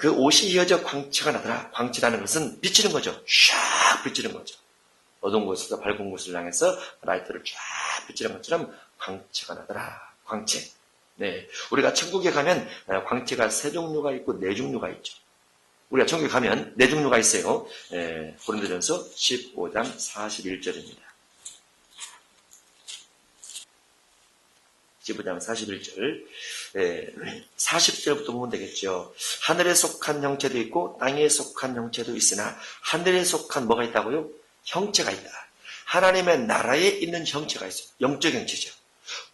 그 옷이 휘어져 광채가 나더라. 광채라는 것은 비치는 거죠. 샥 비치는 거죠. 어두운 곳에서 밝은 곳을 향해서 라이트를 쫙 비치는 것처럼 광채가 나더라. 광채. 네, 우리가 천국에 가면 광채가 세 종류가 있고 네 종류가 있죠. 우리가 천국에 가면 네 종류가 있어요. 고린도전서 15장 41절입니다. 15장 41절 40절부터 보면 되겠죠. 하늘에 속한 형체도 있고 땅에 속한 형체도 있으나 하늘에 속한 뭐가 있다고요? 형체가 있다. 하나님의 나라에 있는 형체가 있어요. 영적 형체죠.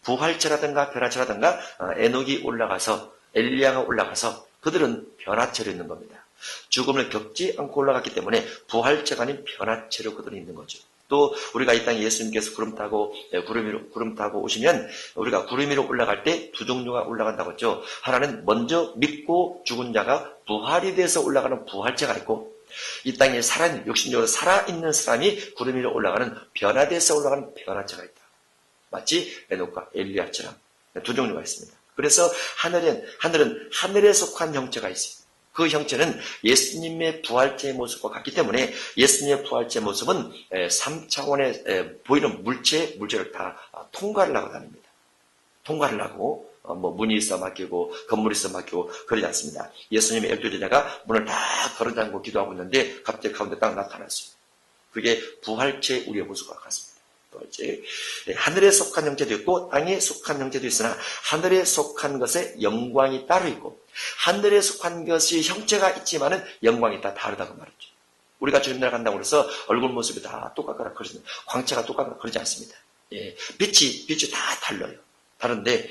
부활체라든가 변화체라든가 에녹이 올라가서 엘리야가 올라가서 그들은 변화체로 있는 겁니다. 죽음을 겪지 않고 올라갔기 때문에 부활체가 아닌 변화체로 그들은 있는 거죠. 또 우리가 이 땅에 예수님께서 구름 타고 오시면 우리가 구름 위로 올라갈 때 두 종류가 올라간다고 했죠. 하나는 먼저 믿고 죽은 자가 부활이 돼서 올라가는 부활체가 있고, 이 땅에 육신적으로 살아있는 사람이 구름 위로 올라가는 변화돼서 올라가는 변화체가 있다. 마치 에녹과 엘리야처럼 두 종류가 있습니다. 그래서 하늘은 하늘에 속한 형체가 있습니다. 그 형체는 예수님의 부활체의 모습과 같기 때문에 예수님의 부활체의 모습은 3차원에 보이는 물체를 다 통과를 하고 다닙니다. 통과를 하고 문이 있어 막히고 건물이 있어 막히고 그러지 않습니다. 예수님의 12제자가 문을 다 걸어잠그고 기도하고 있는데 갑자기 가운데 딱 나타났어요. 그게 부활체의 우리의 모습과 같습니다. 하늘에 속한 형체도 있고 땅에 속한 형체도 있으나 하늘에 속한 것에 영광이 따로 있고 하늘에 속한 것이 형체가 있지만은 영광이 다 다르다고 말이죠. 우리가 주님 나라 간다고 해서 얼굴 모습이 다 똑같거나 그러지 광채가 똑같거나 그러지 않습니다. 빛이 다 달라요. 다른데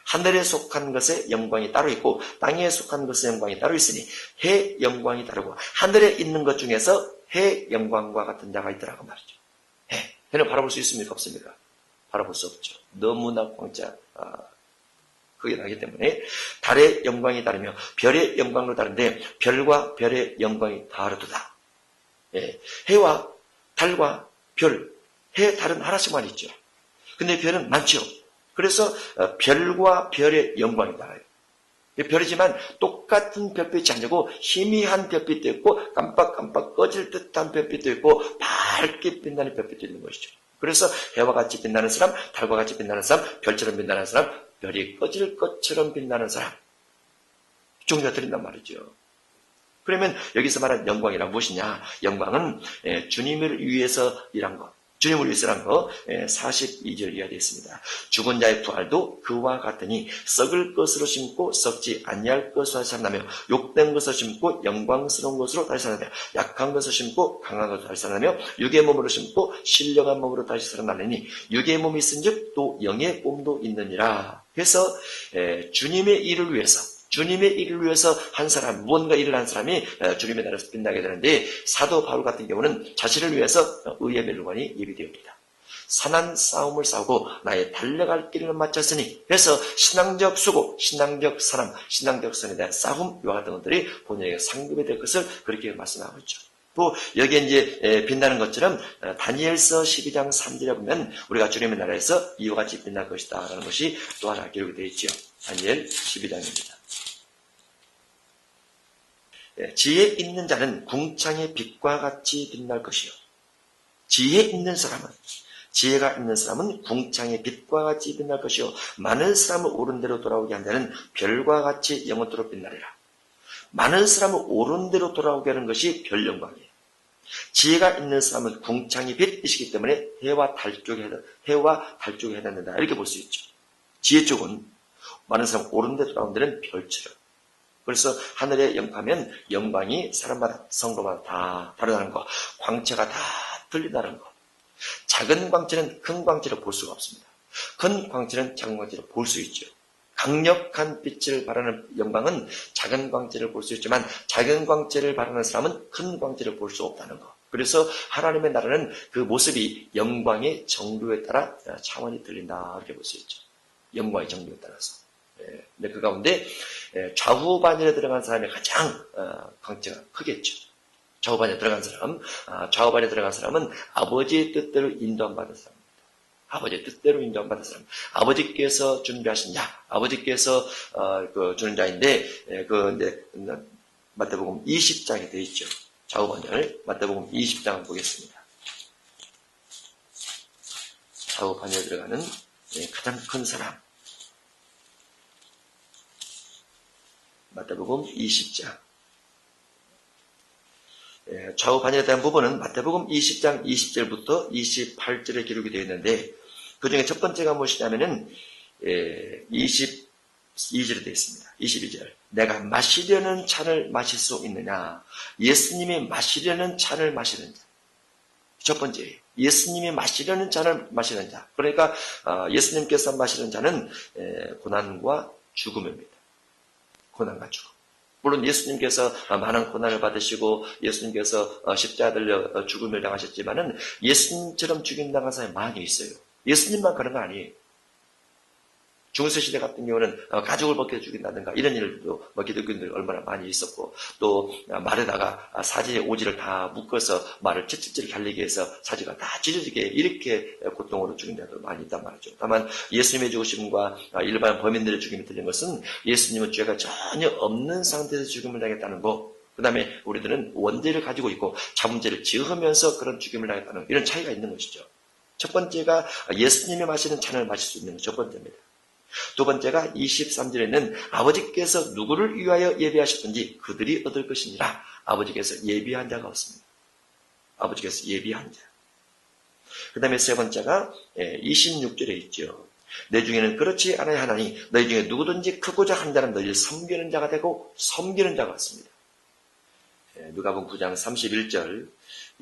하늘에 속한 것에 영광이 따로 있고 땅에 속한 것에 영광이 따로 있으니 해 영광이 다르고 하늘에 있는 것 중에서 해 영광과 같은 자가 있더라고 말이죠. 해는 바라볼 수 있습니까? 없습니까? 바라볼 수 없죠. 너무나 광채가 크게 나기 때문에 달의 영광이 다르며 별의 영광도 다른데 별과 별의 영광이 다르도다. 해와 달과 별, 해, 달은 하나씩만 있죠. 근데 별은 많죠. 그래서 별과 별의 영광이 달라요. 별이지만 똑같은 별빛이 아니고 희미한 별빛도 있고 깜빡깜빡 꺼질 듯한 별빛도 있고 밝게 빛나는 별빛도 있는 것이죠. 그래서 해와 같이 빛나는 사람, 달과 같이 빛나는 사람, 별처럼 빛나는 사람, 별이 꺼질 것처럼 빛나는 사람, 종류가 들린단 말이죠. 그러면 여기서 말하는 영광이란 무엇이냐? 영광은 주님을 위해서 일한 것, 주님을 위해서 일한 거 42절 이하되어 있습니다. 죽은 자의 부활도 그와 같으니 썩을 것으로 심고 썩지 아니할 것으로 다시 살아나며 욕된 것으로 심고 영광스러운 것으로 다시 살아나며 약한 것으로 심고 강한 것으로 다시 살아나며 육의 몸으로 심고 신령한 몸으로 다시 살아나려니 육의 몸이 있은즉 또 영의 몸도 있느니라. 그래서 주님의 일을 위해서 한 사람, 무언가 일을 한 사람이 주님의 나라에서 빛나게 되는데 사도 바울 같은 경우는 자신을 위해서 의의 멸관이 예비되었다. 선한 싸움을 싸우고 나의 달려갈 길을 마쳤으니 그래서 신앙적 수고, 신앙적 사람, 신앙적 선에 대한 싸움 이와 같은 것들이 본인에게 상급이 될 것을 그렇게 말씀하고 있죠. 또 여기에 이제 빛나는 것처럼 다니엘서 12장 3절에 보면 우리가 주님의 나라에서 이와 같이 빛날 것이다 라는 것이 또 하나 기록이 되어 있죠. 다니엘 12장입니다. 지혜 있는 자는 궁창의 빛과 같이 빛날 것이요. 지혜가 있는 사람은 궁창의 빛과 같이 빛날 것이요. 많은 사람을 옳은 대로 돌아오게 한다는 별과 같이 영원토록 빛나리라. 많은 사람을 옳은 대로 돌아오게 하는 것이 별 영광이에요. 지혜가 있는 사람은 궁창의 빛이시기 때문에 해와 달 쪽에 해당된다. 이렇게 볼 수 있죠. 지혜 쪽은 많은 사람 옳은 대로 돌아오는 데는 별처럼. 그래서 하늘에 영하면 영광이 사람마다 성도마다 다 다르다는 거, 광채가 다 틀린다는 거. 작은 광채는 큰 광채를 볼 수가 없습니다. 큰 광채는 작은 광채를 볼 수 있죠. 강력한 빛을 발하는 영광은 작은 광채를 볼 수 있지만 작은 광채를 발하는 사람은 큰 광채를 볼 수 없다는 거. 그래서 하나님의 나라는 그 모습이 영광의 정도에 따라 차원이 틀린다 이렇게 볼 수 있죠. 영광의 정도에 따라서. 근데 그 가운데 좌우반열에 들어간 사람이 가장 광채가 크겠죠. 좌우반열에 들어간 사람은 아버지의 뜻대로 인도받은 사람입니다. 아버지의 뜻대로 인정받은 사람. 아버지께서 준비하신 자, 아버지께서 주는 자인데 마태복음 20장에 되어 있죠. 좌우 반전을 마태복음 20장을 보겠습니다. 좌우 반전에 들어가는 가장 큰 사람. 마태복음 20장. 좌우 반전에 대한 부분은 마태복음 20장 20절부터 28절에 기록이 되어 있는데 그 중에 첫 번째가 무엇이냐면은 22절에 되어 있습니다. 22절. 내가 마시려는 잔을 마실 수 있느냐? 예수님이 마시려는 잔을 마시는 자. 첫 번째, 예수님이 마시려는 잔을 마시는 자. 그러니까 예수님께서 마시는 잔은 고난과 죽음입니다. 고난과 죽음. 물론 예수님께서 많은 고난을 받으시고 예수님께서 십자가 들려 죽음을 당하셨지만은 예수님처럼 죽임당한 사람이 많이 있어요. 예수님만 그런 거 아니에요. 중세시대 같은 경우는 가족을 벗겨 죽인다든가 이런 일도 기독교인들 얼마나 많이 있었고 또 말에다가 사지의 오지를 다 묶어서 말을 찢찢이 달리게 해서 사지가 다 찢어지게 이렇게 고통으로 죽인 자도 많이 있단 말이죠. 다만 예수님의 죽으심과 일반 범인들의 죽임이 틀린 것은 예수님은 죄가 전혀 없는 상태에서 죽임을 당했다는 거, 그 다음에 우리들은 원죄를 가지고 있고 자문죄를 지으면서 그런 죽임을 당했다는 이런 차이가 있는 것이죠. 첫 번째가 예수님이 마시는 잔을 마실 수 있는 것 첫 번째입니다. 두 번째가 23절에는 아버지께서 누구를 위하여 예비하셨든지 그들이 얻을 것이니라. 아버지께서 예비한 자가 없습니다. 아버지께서 예비한 자. 그 다음에 세 번째가 26절에 있죠. 내 중에는 그렇지 않아야 하나니 너희 중에 누구든지 크고자 한 자는 너희를 섬기는 자가 되고 섬기는 자가 없습니다. 누가복음 9장 31절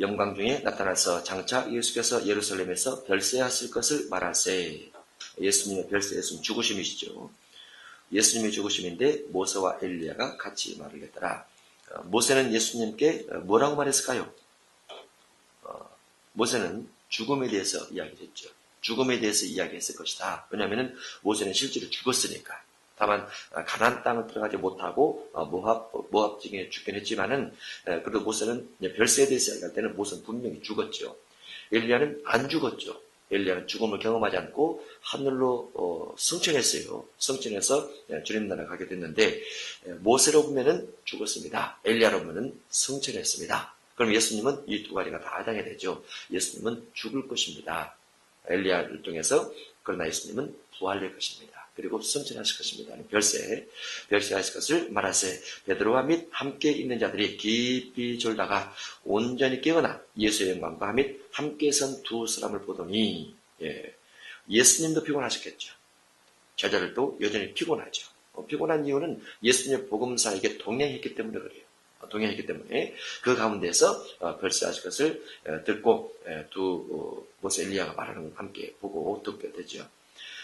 영광 중에 나타나서 장차 예수께서 예루살렘에서 별세하실 것을 말하세. 예수님의 별세, 예수님 죽으심이시죠. 예수님의 죽으심인데 모세와 엘리야가 같이 말을 했더라. 모세는 예수님께 뭐라고 말했을까요? 모세는 죽음에 대해서 이야기했죠. 죽음에 대해서 이야기했을 것이다. 왜냐하면 모세는 실제로 죽었으니까. 다만 가나안 땅을 들어가지 못하고 모압 지경에 죽긴 했지만은 그래도 모세는 별세에 대해서 이야기할 때는 모세는 분명히 죽었죠. 엘리야는 안 죽었죠. 엘리야는 죽음을 경험하지 않고 하늘로 승천했어요. 승천해서 주님 나라 가게 됐는데 모세로 보면은 죽었습니다. 엘리야로 보면은 승천했습니다. 그럼 예수님은 이 두 가지가 다 해당이 되죠. 예수님은 죽을 것입니다. 엘리야를 통해서. 그러나 예수님은 부활될 것입니다. 그리고 승천하실 것입니다. 별세하실 것을 말하세. 베드로와 및 함께 있는 자들이 깊이 졸다가 온전히 깨어나 예수의 영광과 및 함께 선 두 사람을 보더니 예수님도 피곤하셨겠죠. 제자들도 여전히 피곤하죠. 피곤한 이유는 예수님의 복음사에게 동행했기 때문에 그래요. 동행했기 때문에 그 가운데서 별세하실 것을 듣고 모세 엘리야가 말하는 걸 함께 보고 듣게 되죠.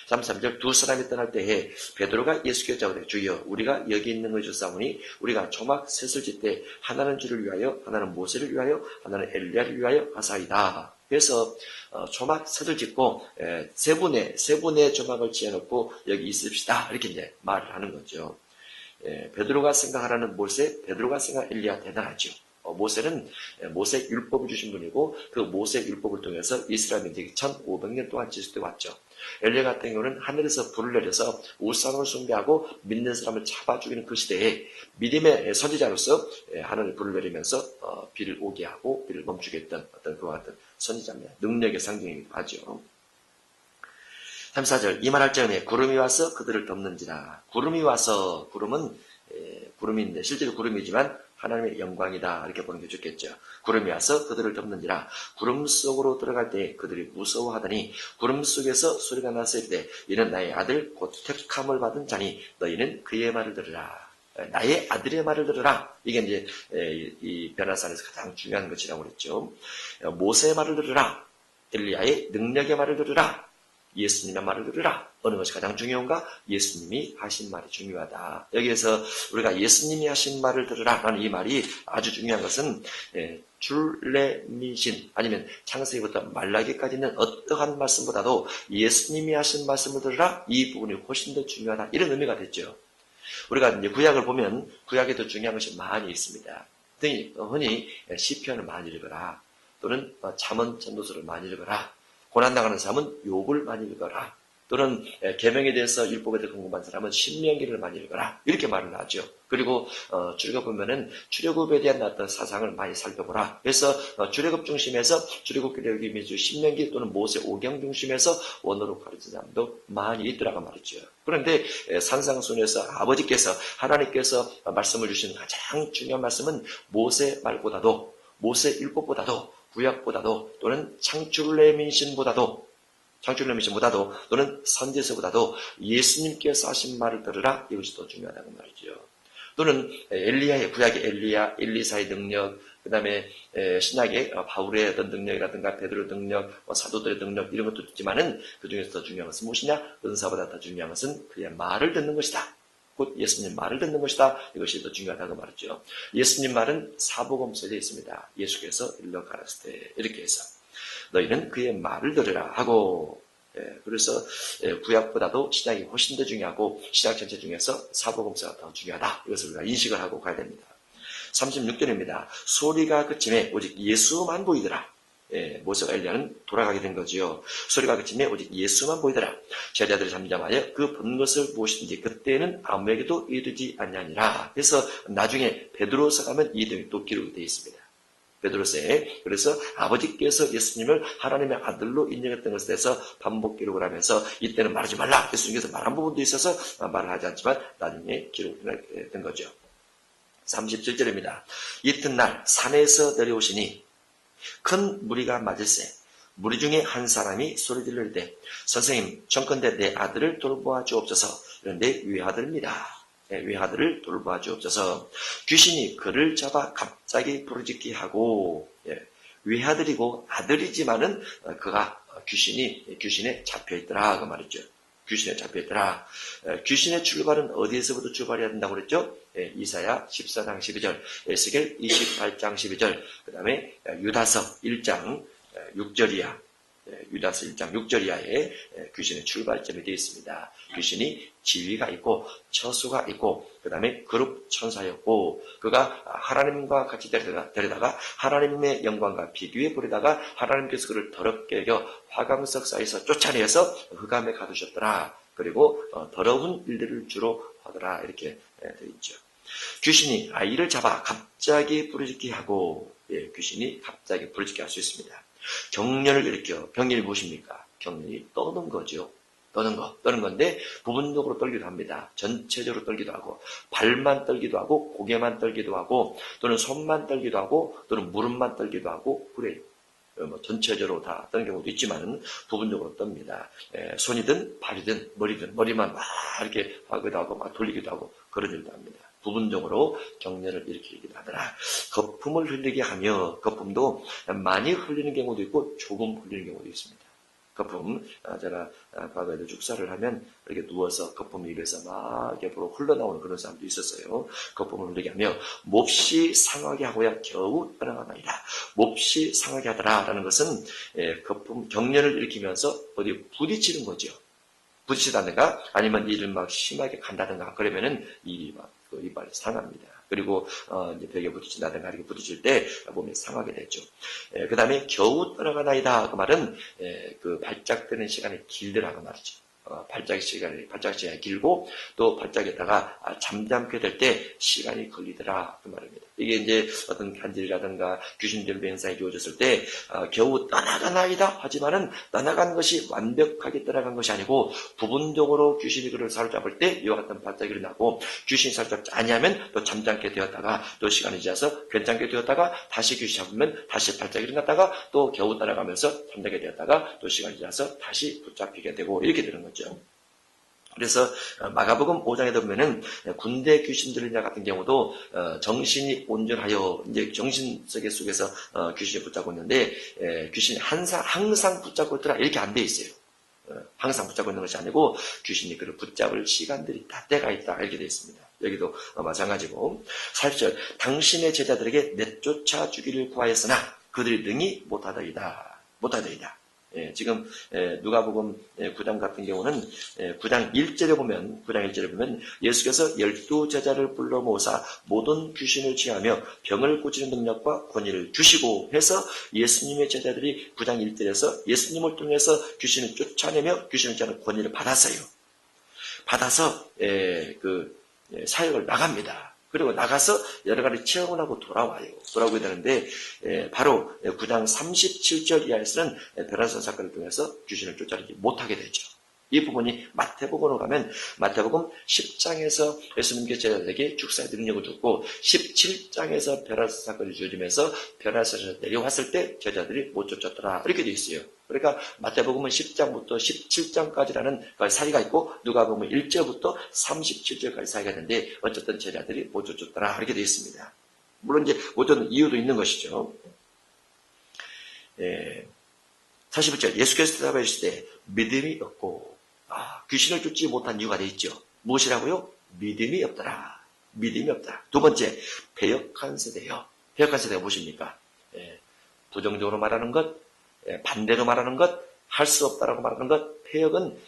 33절 두 사람이 떠날 때에 베드로가 예수께 여짜오되 주여 우리가 여기 있는 것을 주사오니 우리가 조막 셋을 짓되 하나는 주를 위하여 하나는 모세를 위하여 하나는 엘리야를 위하여 하사이다. 그래서 조막 셋을 짓고 세 분의 조막을 지어놓고 여기 있읍시다. 이렇게 이제 말을 하는 거죠. 베드로가 생각하라는 모세, 베드로가 생각하는 엘리야 대단하죠. 모세는 모세 율법을 주신 분이고 그 모세 율법을 통해서 이스라엘 민족이 1500년 동안 지속돼 왔죠. 엘리야 같은 경우는 하늘에서 불을 내려서 우상을 숭배하고 믿는 사람을 잡아 죽이는 그 시대에 믿음의 선지자로서 하늘에 불을 내리면서 비를 오게 하고 비를 멈추게 했던 어떤 그와 같은 선지자입니다. 능력의 상징이기도 하죠. 34절 이 말할 적에 구름이 와서 그들을 덮는지라. 구름이 와서, 구름은 구름인데 실제로 구름이지만 하나님의 영광이다 이렇게 보는 게 좋겠죠. 구름이 와서 그들을 덮는지라. 구름 속으로 들어갈 때 그들이 무서워하더니 구름 속에서 소리가 났을 때 이는 나의 아들 곧 택함을 받은 자니 너희는 그의 말을 들으라. 나의 아들의 말을 들으라. 이게 이제 이 변화산에서 가장 중요한 것이라고 그랬죠. 모세의 말을 들으라. 엘리야의 능력의 말을 들으라. 예수님의 말을 들으라. 어느 것이 가장 중요한가? 예수님이 하신 말이 중요하다. 여기에서 우리가 예수님이 하신 말을 들으라 라는 이 말이 아주 중요한 것은 줄레미신 아니면 창세기부터 말라기까지 있는 어떠한 말씀보다도 예수님이 하신 말씀을 들으라. 이 부분이 훨씬 더 중요하다. 이런 의미가 됐죠. 우리가 이제 구약을 보면 구약에도 중요한 것이 많이 있습니다. 흔히 시편을 많이 읽어라. 또는 잠언 전도서를 많이 읽어라. 고난당하는 사람은 욥을 많이 읽어라. 또는 계명에 대해서 율법에 대해 궁금한 사람은 신명기를 많이 읽어라. 이렇게 말을 하죠. 그리고 출애굽보면은 출애굽에 대한 어떤 사상을 많이 살펴보라. 그래서 출애굽 중심에서 출애굽 기록이 미주 신명기 또는 모세 오경 중심에서 원어로 가르치는 사람도 많이 있더라고 말이죠. 그런데 산상순에서 아버지께서 하나님께서 말씀을 주시는 가장 중요한 말씀은 모세 말보다도 모세 율법보다도 구약보다도 또는 창출레민신보다도 또는 선지서보다도 예수님께서 하신 말을 들으라. 이것이 더 중요하다고 말이죠. 또는 엘리야의 구약의 엘리야, 엘리사의 능력, 그 다음에 신약의 바울의 어떤 능력이라든가 베드로 능력, 사도들의 능력 이런 것도 있지만은 그 중에서 더 중요한 것은 무엇이냐? 은사보다 더 중요한 것은 그의 말을 듣는 것이다. 곧 예수님 말을 듣는 것이다. 이것이 더 중요하다고 말이죠. 예수님 말은 사복음서에 되어 있습니다. 예수께서 일러 가라사대 이렇게 해서 너희는 그의 말을 들으라 하고, 그래서 구약보다도 신약이 훨씬 더 중요하고 신약 전체 중에서 사복음서가 더 중요하다. 이것을 우리가 인식을 하고 가야 됩니다. 36절입니다. 소리가 그침에 오직 예수만 보이더라. 모세가 엘리야는 돌아가게 된 거지요. 소리가 그침에 오직 예수만 보이더라. 제자들이 잠잠하여 그 본 것을 무엇이든지 그때는 아무에게도 이르지 아니하니라. 그래서 나중에 베드로서 가면 이 내용이 또 기록이 되어 있습니다. 베드로서에 그래서 아버지께서 예수님을 하나님의 아들로 인정했던 것에 대해서 반복 기록을 하면서 이때는 말하지 말라. 예수님께서 말한 부분도 있어서 말을 하지 않지만 나중에 기록이 된 거죠. 37절입니다. 이튿날 산에서 내려오시니 큰 무리가 맞을세 무리 중에 한 사람이 소리 지를 때 선생님 청컨대 내 아들을 돌보아 주옵소서. 내 외아들입니다. 외아들을 돌보아 주옵소서. 귀신이 그를 잡아 갑자기 부르짖게 하고, 외아들이고 아들이지만은 그가 귀신에 잡혀있더라 그 말이죠. 귀신에 잡혀있더라. 귀신의 출발은 어디에서부터 출발해야 된다고 그랬죠? 이사야 14장 12절, 에스겔 28장 12절, 그 다음에 유다서 1장 6절이야. 유다서 1장 6절이하에 귀신의 출발점이 되어 있습니다. 귀신이 지위가 있고 처수가 있고 그 다음에 그룹 천사였고 그가 하나님과 같이 데려다가 하나님의 영광과 비교해 버리다가 하나님께서 그를 더럽게 여겨 화강석 사이에서 쫓아내서 흑암에 가두셨더라. 그리고 더러운 일들을 주로 하더라. 이렇게 되어 있죠. 귀신이 아이를 잡아 갑자기 부르짖게 하고 귀신이 갑자기 부르짖게 할 수 있습니다. 경련을 일으켜 병렬이 무엇입니까? 경련이 떠는 거죠. 떠는 건데 부분적으로 떨기도 합니다. 전체적으로 떨기도 하고 발만 떨기도 하고 고개만 떨기도 하고 또는 손만 떨기도 하고 또는 무릎만 떨기도 하고 그래요. 전체적으로 다 떠는 경우도 있지만 부분적으로 떱니다. 손이든 발이든 머리만 막 이렇게 하기도 하고 막 돌리기도 하고 그런 일도 합니다. 부분적으로 경련을 일으키기도 하더라. 거품을 흘리게 하며 거품도 많이 흘리는 경우도 있고 조금 흘리는 경우도 있습니다. 거품, 제가 과거에도 축사를 하면 이렇게 누워서 거품이 입에서 막 옆으로 흘러나오는 그런 사람도 있었어요. 거품을 흘리게 하며 몹시 상하게 하고야 겨우 떠나가나이다. 몹시 상하게 하더라 라는 것은 거품, 경련을 일으키면서 어디 부딪히는 거죠. 부딪히다든가 아니면 일을 막 심하게 간다든가 그러면은 일이 막 이빨이 상합니다. 그리고 이제 벽에 부딪힌다든가 이렇게 부딪힐 때 몸이 상하게 되죠. 그 다음에 겨우 떠나가나이다 그 말은 그 발작되는 시간이 길더라고 말이죠. 발작 시간이 길고 또 발작에다가 잠잠게 될 때 시간이 걸리더라 그 말입니다. 이게 이제 어떤 간질이라든가 귀신들 맹상이 주어졌을 때 겨우 떠나가나이다 하지만은 떠나간 것이 완벽하게 떠나간 것이 아니고 부분적으로 귀신이 그를 사로잡을 때 이와 같은 발작이 일어나고 귀신이 사로잡지 아니하면 또 잠잠게 되었다가 또 시간이 지나서 괜찮게 되었다가 다시 귀신 잡으면 다시 발작이 일어났다가 또 겨우 떠나가면서 잠자게 되었다가 또 시간이 지나서 다시 붙잡히게 되고 이렇게 되는 거죠. 그래서 마가복음 5장에 보면은 군대 귀신들 같은 경우도 정신이 온전하여 이제 정신세계 속에서 귀신이 붙잡고 있는데 귀신이 항상 붙잡고 있더라 이렇게 안 돼 있어요. 항상 붙잡고 있는 것이 아니고 귀신이 그를 붙잡을 시간들이 있다, 때가 있다 이렇게 되어 있습니다. 여기도 마찬가지고 40절 당신의 제자들에게 내쫓아 주기를 구하였으나 그들이 능히 못하더이다. 지금 누가복음 9장 같은 경우는 9장 1절에 보면 예수께서 12제자를 불러 모으사 모든 귀신을 치하며 병을 고치는 능력과 권위를 주시고 해서 예수님의 제자들이 9장 1절에서 예수님을 통해서 귀신을 쫓아내며 귀신을 쫓아내는 권위를 받았어요. 받아서 그 사역을 나갑니다. 그리고 나가서 여러 가지 체험을 하고 돌아오게 되는데 바로 9장 37절 이하에서는 베라사 사건을 통해서 귀신을 쫓아내지 못하게 되죠. 이 부분이 마태복음으로 가면 마태복음 10장에서 예수님께 제자들에게 축사의 능력을 줬고 17장에서 베라사 사건이 주어지면서 베라사에서 내려왔을 때 제자들이 못 쫓았더라 이렇게 되어 있어요. 그러니까 마태복음은 10장부터 17장까지라는 사이가 있고 누가복음은 1절부터 37절까지 사이가 있는데 어쨌든 제자들이 못 쫓았더라 이렇게 되어 있습니다. 물론 이제 못 쫓는 이유도 있는 것이죠. 41절 예수께서 대답해 주실 때 믿음이 없고 귀신을 쫓지 못한 이유가 되어 있죠. 무엇이라고요? 믿음이 없더라. 믿음이 없다. 두 번째, 패역한 세대요. 패역한 세대가 무엇입니까? 부정적으로 말하는 것, 반대로 말하는 것, 할 수 없다라고 말하는 것, 패역은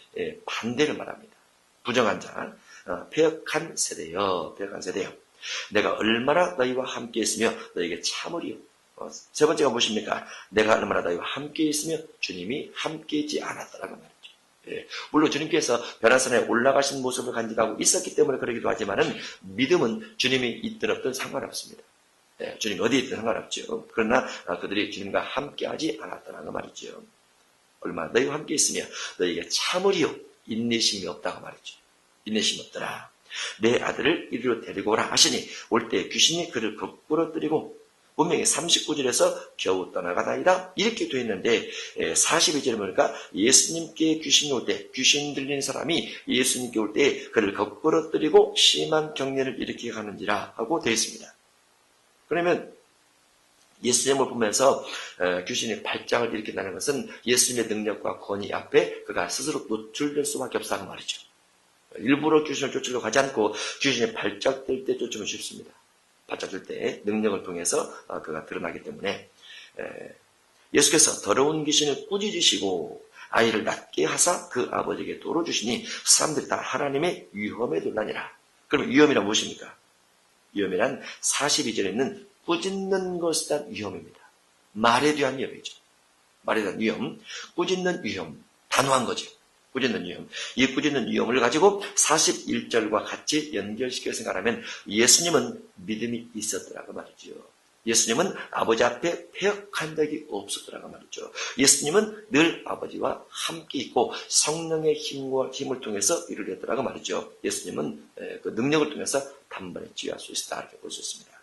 반대를 말합니다. 부정한 자, 패역한 세대요. 패역한 세대요. 내가 얼마나 너희와 함께 있으며 너희에게 참으리요. 세 번째가 무엇입니까? 내가 얼마나 너희와 함께 있으며 주님이 함께 있지 않았다라고 말이죠. 물론 주님께서 변화산에 올라가신 모습을 간직하고 있었기 때문에 그러기도 하지만은 믿음은 주님이 있든 없든 상관없습니다. 주님이 어디에 있든 상관없죠. 그러나 그들이 주님과 함께하지 않았다는 말이죠. 얼마나 너희와 함께 있으며 너희에게 참으리요 인내심이 없다고 말이죠. 인내심이 없더라. 내 아들을 이리로 데리고 오라 하시니 올 때 귀신이 그를 거꾸러뜨리고 분명히 39절에서 겨우 떠나가다이다 이렇게 되어 있는데 42절에 보니까 예수님께 귀신이 올 때 귀신 들린 사람이 예수님께 올 때 그를 거꾸러뜨리고 심한 경련을 일으키게 하는지라 하고 되어 있습니다. 그러면 예수님을 보면서 귀신이 발작을 일으킨다는 것은 예수님의 능력과 권위 앞에 그가 스스로 노출될 수밖에 없다는 말이죠. 일부러 귀신을 쫓으려고 하지 않고 귀신이 발작될 때 쫓으면 쉽습니다. 발작될 때 능력을 통해서 그가 드러나기 때문에 예수께서 더러운 귀신을 꾸짖으시고 아이를 낫게 하사 그 아버지에게 도로 주시니 사람들이 다 하나님의 위험에 놀라니라. 그럼 위험이란 무엇입니까? 위험이란 42절에 있는 꾸짖는 것에 대한 위험입니다. 말에 대한 위험이죠. 말에 대한 위험, 꾸짖는 위험, 단호한 거죠. 꾸짖는 위험. 이 꾸짖는 위험을 가지고 41절과 같이 연결시켜 생각하면 예수님은 믿음이 있었더라고 말이죠. 예수님은 아버지 앞에 패역한 적이 없었더라고 말이죠. 예수님은 늘 아버지와 함께 있고 성령의 힘을 통해서 일을 했더라고 말이죠. 예수님은 그 능력을 통해서 단번에 치유할 수 있다 이렇게 볼 수 있습니다.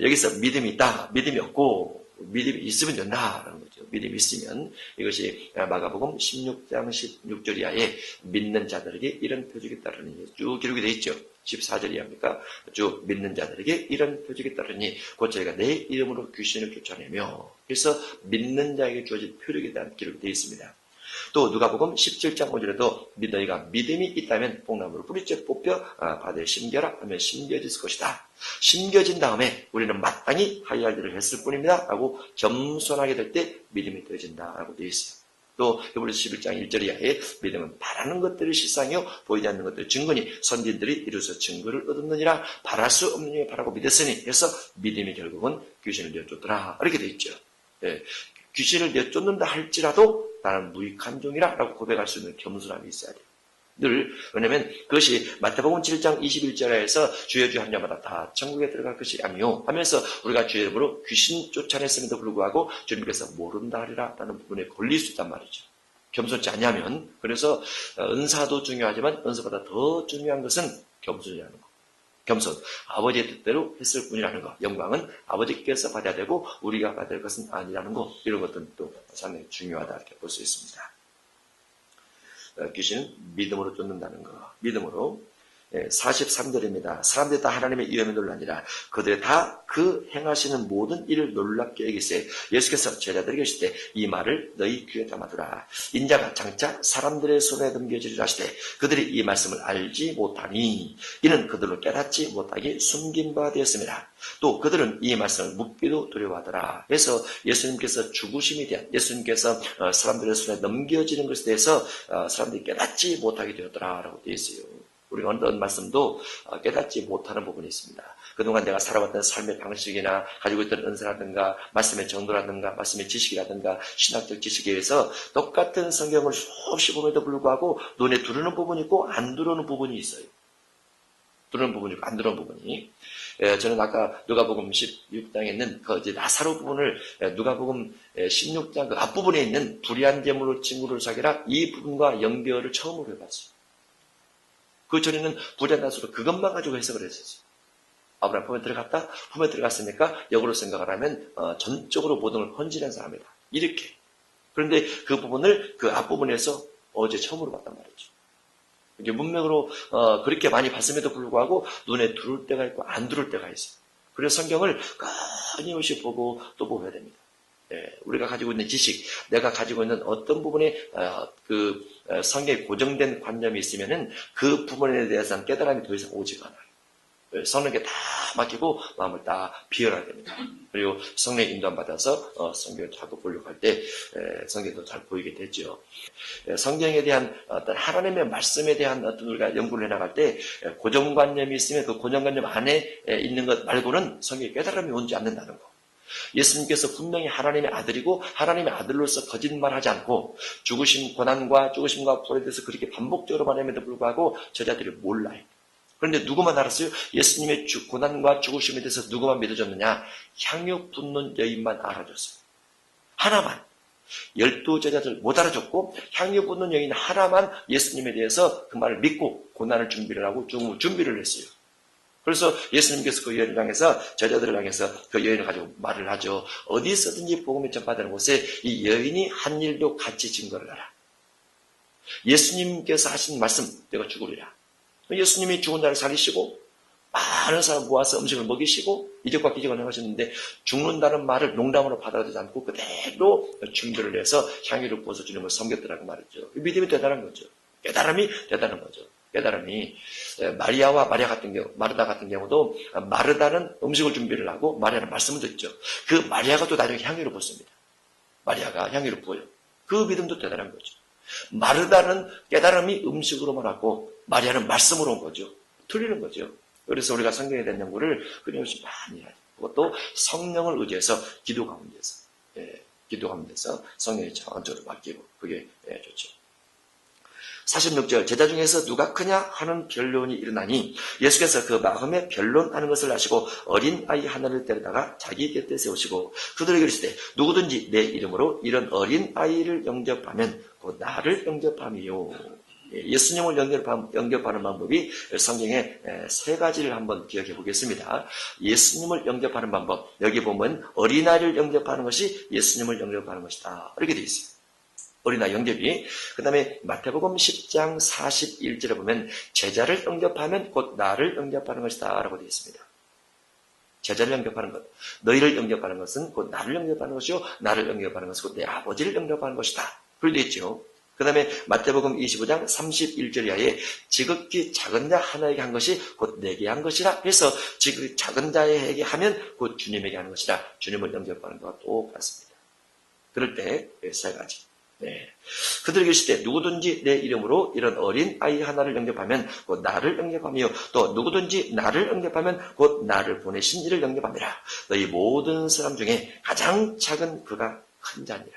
여기서 믿음이 있다, 믿음이 없고 믿음이 있으면 된다라는 거죠. 믿음이 있으면 이것이 마가복음 16장 16절 이하에 믿는 자들에게 이런 표적이 따르니 쭉 기록이 되어 있죠. 14절 이하입니까? 쭉 믿는 자들에게 이런 표적이 따르니 곧 저희가 내 이름으로 귀신을 쫓아내며 그래서 믿는 자에게 주어진 표적에 대한 기록이 되어 있습니다. 또 누가복음 17장 5절에도 너희가 믿음이 있다면 뽕나무로 뿌리째 뽑혀 바다에 심겨라 하면 심겨질 것이다. 심겨진 다음에 우리는 마땅히 하여야 할 일을 했을 뿐입니다 라고 겸손하게 될 때 믿음이 되어진다 라고 되어 있어요. 또 히브리서 11장 1절 이하에 믿음은 바라는 것들을 실상이요 보이지 않는 것들을 증거니 선진들이 이루어서 증거를 얻었느니라. 바랄 수 없는 일을 바라고 믿었으니 그래서 믿음이 결국은 귀신을 내쫓더라 이렇게 되어 있죠. 귀신을 내쫓는다 할지라도 나는 무익한 종이라 라고 고백할 수 있는 겸손함이 있어야 돼요. 늘 왜냐하면 그것이 마태복음 7장 21절에서 주의 주 한 자마다 다 천국에 들어갈 것이 아니요 하면서 우리가 주의 이름으로 귀신 쫓아냈음에도 불구하고 주님께서 모른다 하리라 라는 부분에 걸릴 수 있단 말이죠. 겸손치 않냐면 그래서 은사도 중요하지만 은사보다 더 중요한 것은 겸손이라는 거. 겸손, 아버지의 뜻대로 했을 뿐이라는 것. 영광은 아버지께서 받아야 되고 우리가 받아야 될 것은 아니라는 것. 이런 것들은 또 상당히 중요하다 이렇게 볼 수 있습니다. 귀신은 믿음으로 쫓는다는 것. 믿음으로. 43절입니다. 사람들이 다 하나님의 위엄에 놀라니라. 그들이 다 그 행하시는 모든 일을 놀랍게 여기세. 예수께서 제자들에게 하실 때 이 말을 너희 귀에 담아두라. 인자가 장차 사람들의 손에 넘겨지리라 하시되 그들이 이 말씀을 알지 못하니 이는 그들로 깨닫지 못하게 숨긴 바 되었습니다. 또 그들은 이 말씀을 묻기도 두려워하더라. 그래서 예수님께서 죽으심에 대한, 예수님께서 사람들의 손에 넘겨지는 것에 대해서 사람들이 깨닫지 못하게 되었더라라고 되어 있어요. 우리가 어떤 말씀도 깨닫지 못하는 부분이 있습니다. 그동안 내가 살아왔던 삶의 방식이나 가지고 있던 은사라든가 말씀의 정도라든가 말씀의 지식이라든가 신학적 지식에 의해서 똑같은 성경을 수없이 봄에도 불구하고 눈에 들어오는 부분이 있고 안 들어오는 부분이 있어요. 들어오는 부분이 있고 안 들어오는 부분이. 저는 아까 누가복음 16장에 있는 그 나사로 부분을 누가복음 16장 그 앞부분에 있는 불의한 재물로 친구를 사귀라 이 부분과 연결을 처음으로 해봤어요. 그 전에는 불의한 나사로 그것만 가지고 해석을 했었어요. 아브라함 품에 들어갔다? 품에 들어갔으니까 역으로 생각을 하면 전적으로 모든 걸 헌신한 사람이다. 이렇게. 그런데 그 부분을 그 앞부분에서 어제 처음으로 봤단 말이죠. 이게 문맥으로 그렇게 많이 봤음에도 불구하고 눈에 들어올 때가 있고 안 들어올 때가 있어요. 그래서 성경을 끊임없이 보고 또 보셔야 됩니다. 우리가 가지고 있는 지식, 내가 가지고 있는 어떤 부분에 그 성경에 고정된 관념이 있으면은 그 부분에 대해서는 깨달음이 더 이상 오지가 않아요. 성령께 다 맡기고 마음을 다 비워놔야 됩니다. 그리고 성령의 인도함 받아서 성경을 자꾸 보려할 때 성경도 잘 보이게 되죠. 성경에 대한 어떤 하나님의 말씀에 대한 어떤 우리가 연구를 해나갈 때 고정관념이 있으면 그 고정관념 안에 있는 것 말고는 성경에 깨달음이 오지 않는다는 거. 예수님께서 분명히 하나님의 아들이고 하나님의 아들로서 거짓말하지 않고 죽으심 고난과 죽으심과 부활에 대해서 그렇게 반복적으로 말함에도 불구하고 저자들이 몰라요. 그런데 누구만 알았어요? 예수님의 고난과 죽으심에 대해서 누구만 믿어줬느냐? 향유 붓는 여인만 알아줬어요. 하나만. 12 제자들 못 알아줬고 향유 붓는 여인 하나만 예수님에 대해서 그 말을 믿고 고난을 준비를 하고 준비를 했어요. 그래서 예수님께서 그 여인을 향해서 제자들을 향해서 그 여인을 가지고 말을 하죠. 어디서든지 복음이 전파되는 곳에 이 여인이 한 일도 같이 증거를 하라. 예수님께서 하신 말씀 내가 죽으리라. 예수님이 죽은 자를 살리시고 많은 사람 모아서 음식을 먹이시고 이적과 기적을 행하셨는데 죽는다는 말을 농담으로 받아들이지 않고 그대로 준비를 해서 향유를 부어서 주님을 섬겼더라고 말이죠. 믿음이 대단한 거죠. 깨달음이 대단한 거죠. 깨달음이 마리아와 마르다 같은 경우도 마르다는 음식을 준비를 하고 마리아는 말씀을 듣죠. 그 마리아가 또 나중에 향유를 부었습니다. 마리아가 향유를 부어요. 그 믿음도 대단한 거죠. 마르다는 깨달음이 음식으로만 하고 마리아는 말씀으로 온 거죠. 틀리는 거죠. 그래서 우리가 성경에 대한 연구를 끊임없이 많이 해야 돼요. 그것도 성령을 의지해서 기도 가운데서 성령의 전적으로 맡기고 그게 좋죠. 46절 제자 중에서 누가 크냐 하는 변론이 일어나니 예수께서 그 마음에 변론하는 것을 아시고 어린아이 하나를 데려다가 자기 곁에 세우시고 그들에게 이르시되 누구든지 내 이름으로 이런 어린아이를 영접하면 곧 나를 영접함이요. 예수님을 영접하는 방법이 성경에 세 가지를 한번 기억해 보겠습니다. 예수님을 영접하는 방법, 여기 보면 어린아이를 영접하는 것이 예수님을 영접하는 것이다. 이렇게 되어 있어요. 어린아이 영접이. 그 다음에 마태복음 10장 41절에 보면 제자를 영접하면 곧 나를 영접하는 것이다 라고 되어 있습니다. 제자를 영접하는 것, 너희를 영접하는 것은 곧 나를 영접하는 것이요 나를 영접하는 것은 곧 내 아버지를 영접하는 것이다. 그렇게 되어 있죠. 그 다음에 마태복음 25장 31절 이하에 지극히 작은 자 하나에게 한 것이 곧 내게 한 것이라. 그래서 지극히 작은 자에게 하면 곧 주님에게 하는 것이라. 주님을 영접하는 것과 똑같습니다. 그럴 때 세 가지. 그들에게 이르시되 누구든지 내 이름으로 이런 어린 아이 하나를 영접하면 곧 나를 영접하며 또 누구든지 나를 영접하면 곧 나를 보내신 이를 영접하니라. 너희 모든 사람 중에 가장 작은 그가 큰 자니라.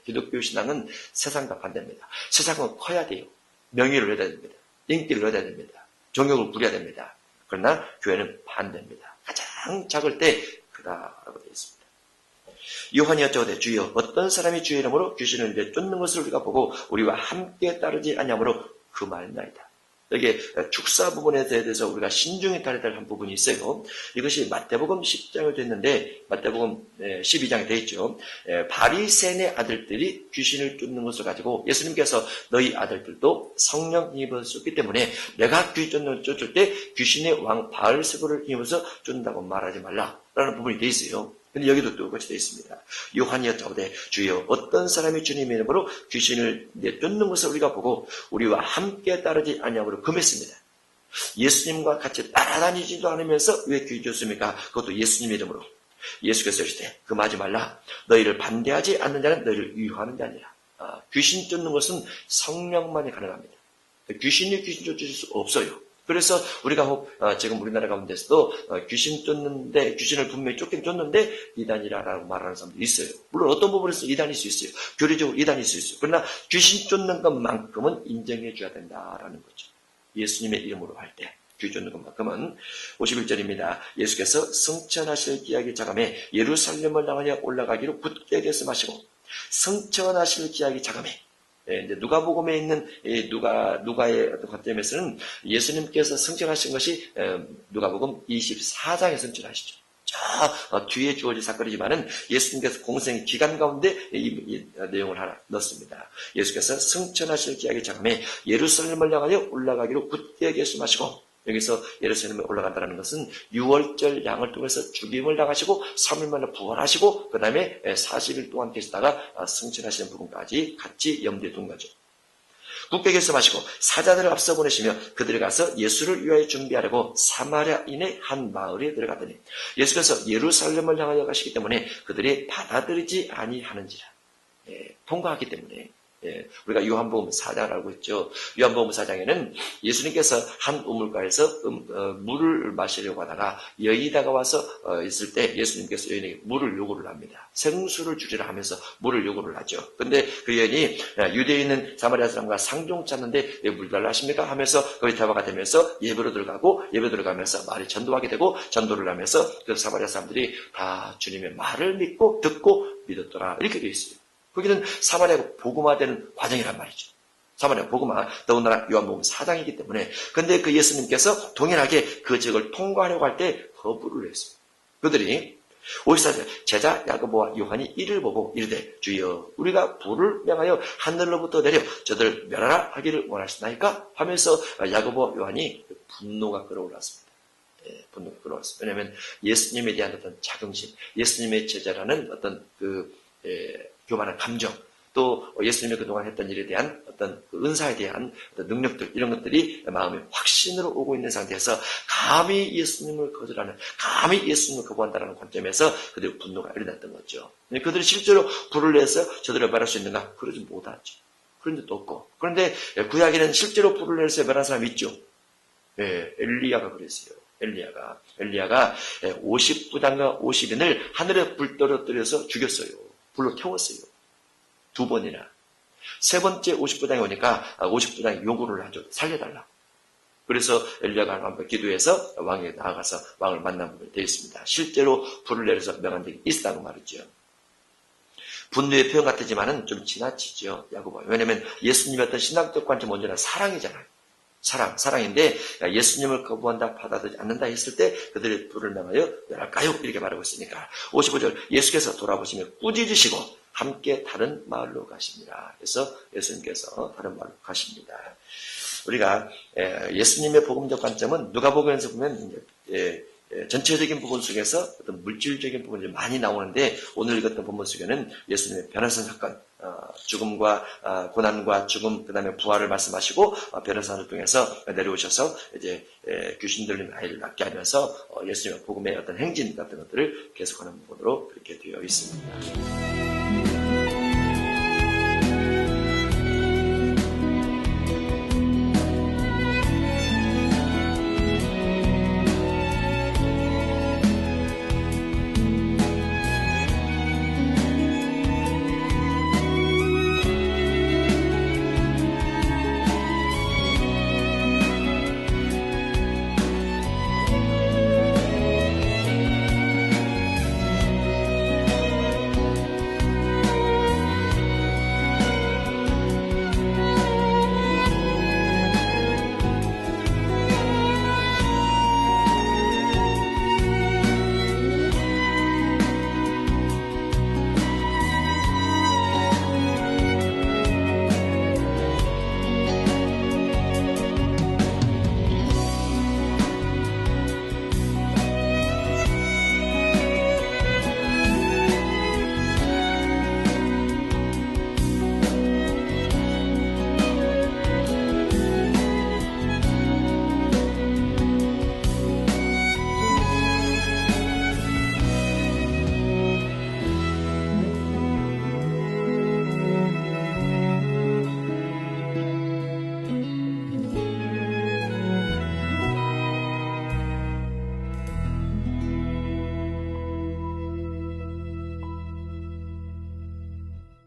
기독교 신앙은 세상과 반대입니다. 세상은 커야 돼요. 명예를 얻어야 됩니다. 인기를 얻어야 됩니다. 종욕을 부려야 됩니다. 그러나 교회는 반대입니다. 가장 작을 때 크다라고 되어 있습니다. 요한이 여쭤오되 주여 어떤 사람이 주의 이름으로 귀신을 내쫓는 것을 우리가 보고 우리와 함께 따르지 않냐므로 그 말나이다. 여기에 축사 부분에 대해서 우리가 신중히 다뤄야 될 한 부분이 있어요. 이것이 마태복음 10장에 됐는데 마태복음 12장에 되어 있죠. 바리새인의 아들들이 귀신을 쫓는 것을 가지고 예수님께서 너희 아들들도 성령 입었었기 때문에 내가 귀신 쫓을 때 귀신의 왕 바알세불을 입어서 쫓는다고 말하지 말라라는 부분이 되어 있어요. 근데 여기도 똑같이 되어 있습니다. 요한이 여짜오되 주여 어떤 사람이 주님의 이름으로 귀신을 내쫓는 것을 우리가 보고 우리와 함께 따르지 아니하므로 금했습니다. 예수님과 같이 따라다니지도 않으면서 왜 귀신 쫓습니까? 그것도 예수님 이름으로. 예수께서 이르시되 금하지 말라. 너희를 반대하지 않는 자는 너희를 위하는 자니라. 귀신 쫓는 것은 성령만이 가능합니다. 귀신이 귀신 쫓을 수 없어요. 그래서 우리가 지금 우리나라 가운데서도 귀신 쫓는데 귀신을 분명히 쫓긴 쫓는데 이단이라고 말하는 사람도 있어요. 물론 어떤 부분에서 이단일 수 있어요. 교리적으로 이단일 수 있어요. 그러나 귀신 쫓는 것만큼은 인정해 줘야 된다라는 거죠. 예수님의 이름으로 할 때 귀신 쫓는 것만큼은. 51절입니다. 예수께서 성천하실 기약이 자감해 예루살렘을 향하여 올라가기로 굳게 결심하시고 성천하실 기약이 자감해. 이제 누가복음에 있는 누가의 어떤 관점에서는 예수님께서 성천하신 것이 누가복음 24장에 성천하시죠. 저 뒤에 주어질 사건이지만은 예수님께서 공생의 기간 가운데 이 내용을 하나 넣습니다. 예수께서 성천하실 기약이 자감해 예루살렘을 향하여 올라가기로 굳게 결심하시고, 여기서 예루살렘에 올라간다는 것은 6월절 양을 통해서 죽임을 당하시고 3일 만에 부활하시고 그 다음에 40일 동안 계시다가 승천하시는 부분까지 같이 염두에 둔 거죠. 굳게 결심하시고 사자들을 앞서 보내시며 그들이 가서 예수를 위하여 준비하려고 사마리아인의 한 마을에 들어가더니 예수께서 예루살렘을 향하여 가시기 때문에 그들이 받아들이지 아니하는지라. 통과하기 때문에. 우리가 요한복음 4장을 알고 있죠. 요한복음 4장에는 예수님께서 한 우물가에서 물을 마시려고 하다가 여인이 다가와서 있을 때 예수님께서 여인에게 물을 요구를 합니다. 생수를 주리라 하면서 물을 요구를 하죠. 근데 그 여인이 유대에 있는 사마리아 사람과 상종 찾는데 왜 물 달라 하십니까? 하면서 거기 대화가 되면서 예배로 들어가고 예배 들어가면서 말이 전도하게 되고 전도를 하면서 그 사마리아 사람들이 다 주님의 말을 믿고 듣고 믿었더라. 이렇게 되어 있어요. 거기는 사마리아가 복음화되는 과정이란 말이죠. 사마리아 복음화, 더군다나 요한복음 4장이기 때문에. 근데 그 예수님께서 동일하게 그 지역을 통과하려고 할 때 거부를 했어요. 그들이 54절 제자 야고보와 요한이 이를 보고 이르되 주여 우리가 불을 명하여 하늘로부터 내려 저들을 멸하라 하기를 원하시나이까? 하면서 야고보와 요한이 분노가 끌어올랐습니다. 분노가 끌어올랐습니다. 왜냐하면 예수님에 대한 어떤 자긍심, 예수님의 제자라는 어떤 교만한 감정, 또 예수님이 그동안 했던 일에 대한 어떤 그 은사에 대한 어떤 능력들, 이런 것들이 마음에 확신으로 오고 있는 상태에서 감히 예수님을 거절하는, 감히 예수님을 거부한다는 관점에서 그들의 분노가 일어났던 거죠. 그들이 실제로 불을 내서 저들을 멸할 수 있는가? 그러지 못하죠. 그런 적도 없고. 그런데 구약에는 실제로 불을 내서 멸한 사람이 있죠. 엘리야가 그랬어요. 엘리야가 50부장과 50인을 하늘에 불 떨어뜨려서 죽였어요. 불로 태웠어요. 2번이나. 세 번째 50부장이 오니까 50부장이 요구를 하죠. 살려달라. 그래서 엘리야가 한번 기도해서 왕에게 나아가서 왕을 만난 부분이 되어 있습니다. 실제로 불을 내려서 명한 적이 있었다고 말이죠. 분노의 표현 같지만은 좀 지나치죠. 야고보. 왜냐하면 예수님의 어떤 신앙적 관점 먼저는 사랑이잖아요. 사랑인데 예수님을 거부한다, 받아들이지 않는다 했을 때 그들의 불을 명하여 멸할까요? 이렇게 말하고 있으니까. 55절 예수께서 돌아보시며 꾸짖으시고 함께 다른 마을로 가십니다. 그래서 예수님께서 다른 마을로 가십니다. 우리가 예수님의 복음적 관점은 누가복음에서 보면 전체적인 부분 속에서 어떤 물질적인 부분이 많이 나오는데 오늘 읽었던 본문 속에는 예수님의 변화산 사건, 죽음과 고난과 죽음, 그 다음에 부활을 말씀하시고 변화산을 통해서 내려오셔서 이제 귀신 들린 아이를 낫게 하면서 예수님의 복음의 어떤 행진 같은 것들을 계속하는 부분으로 그렇게 되어 있습니다.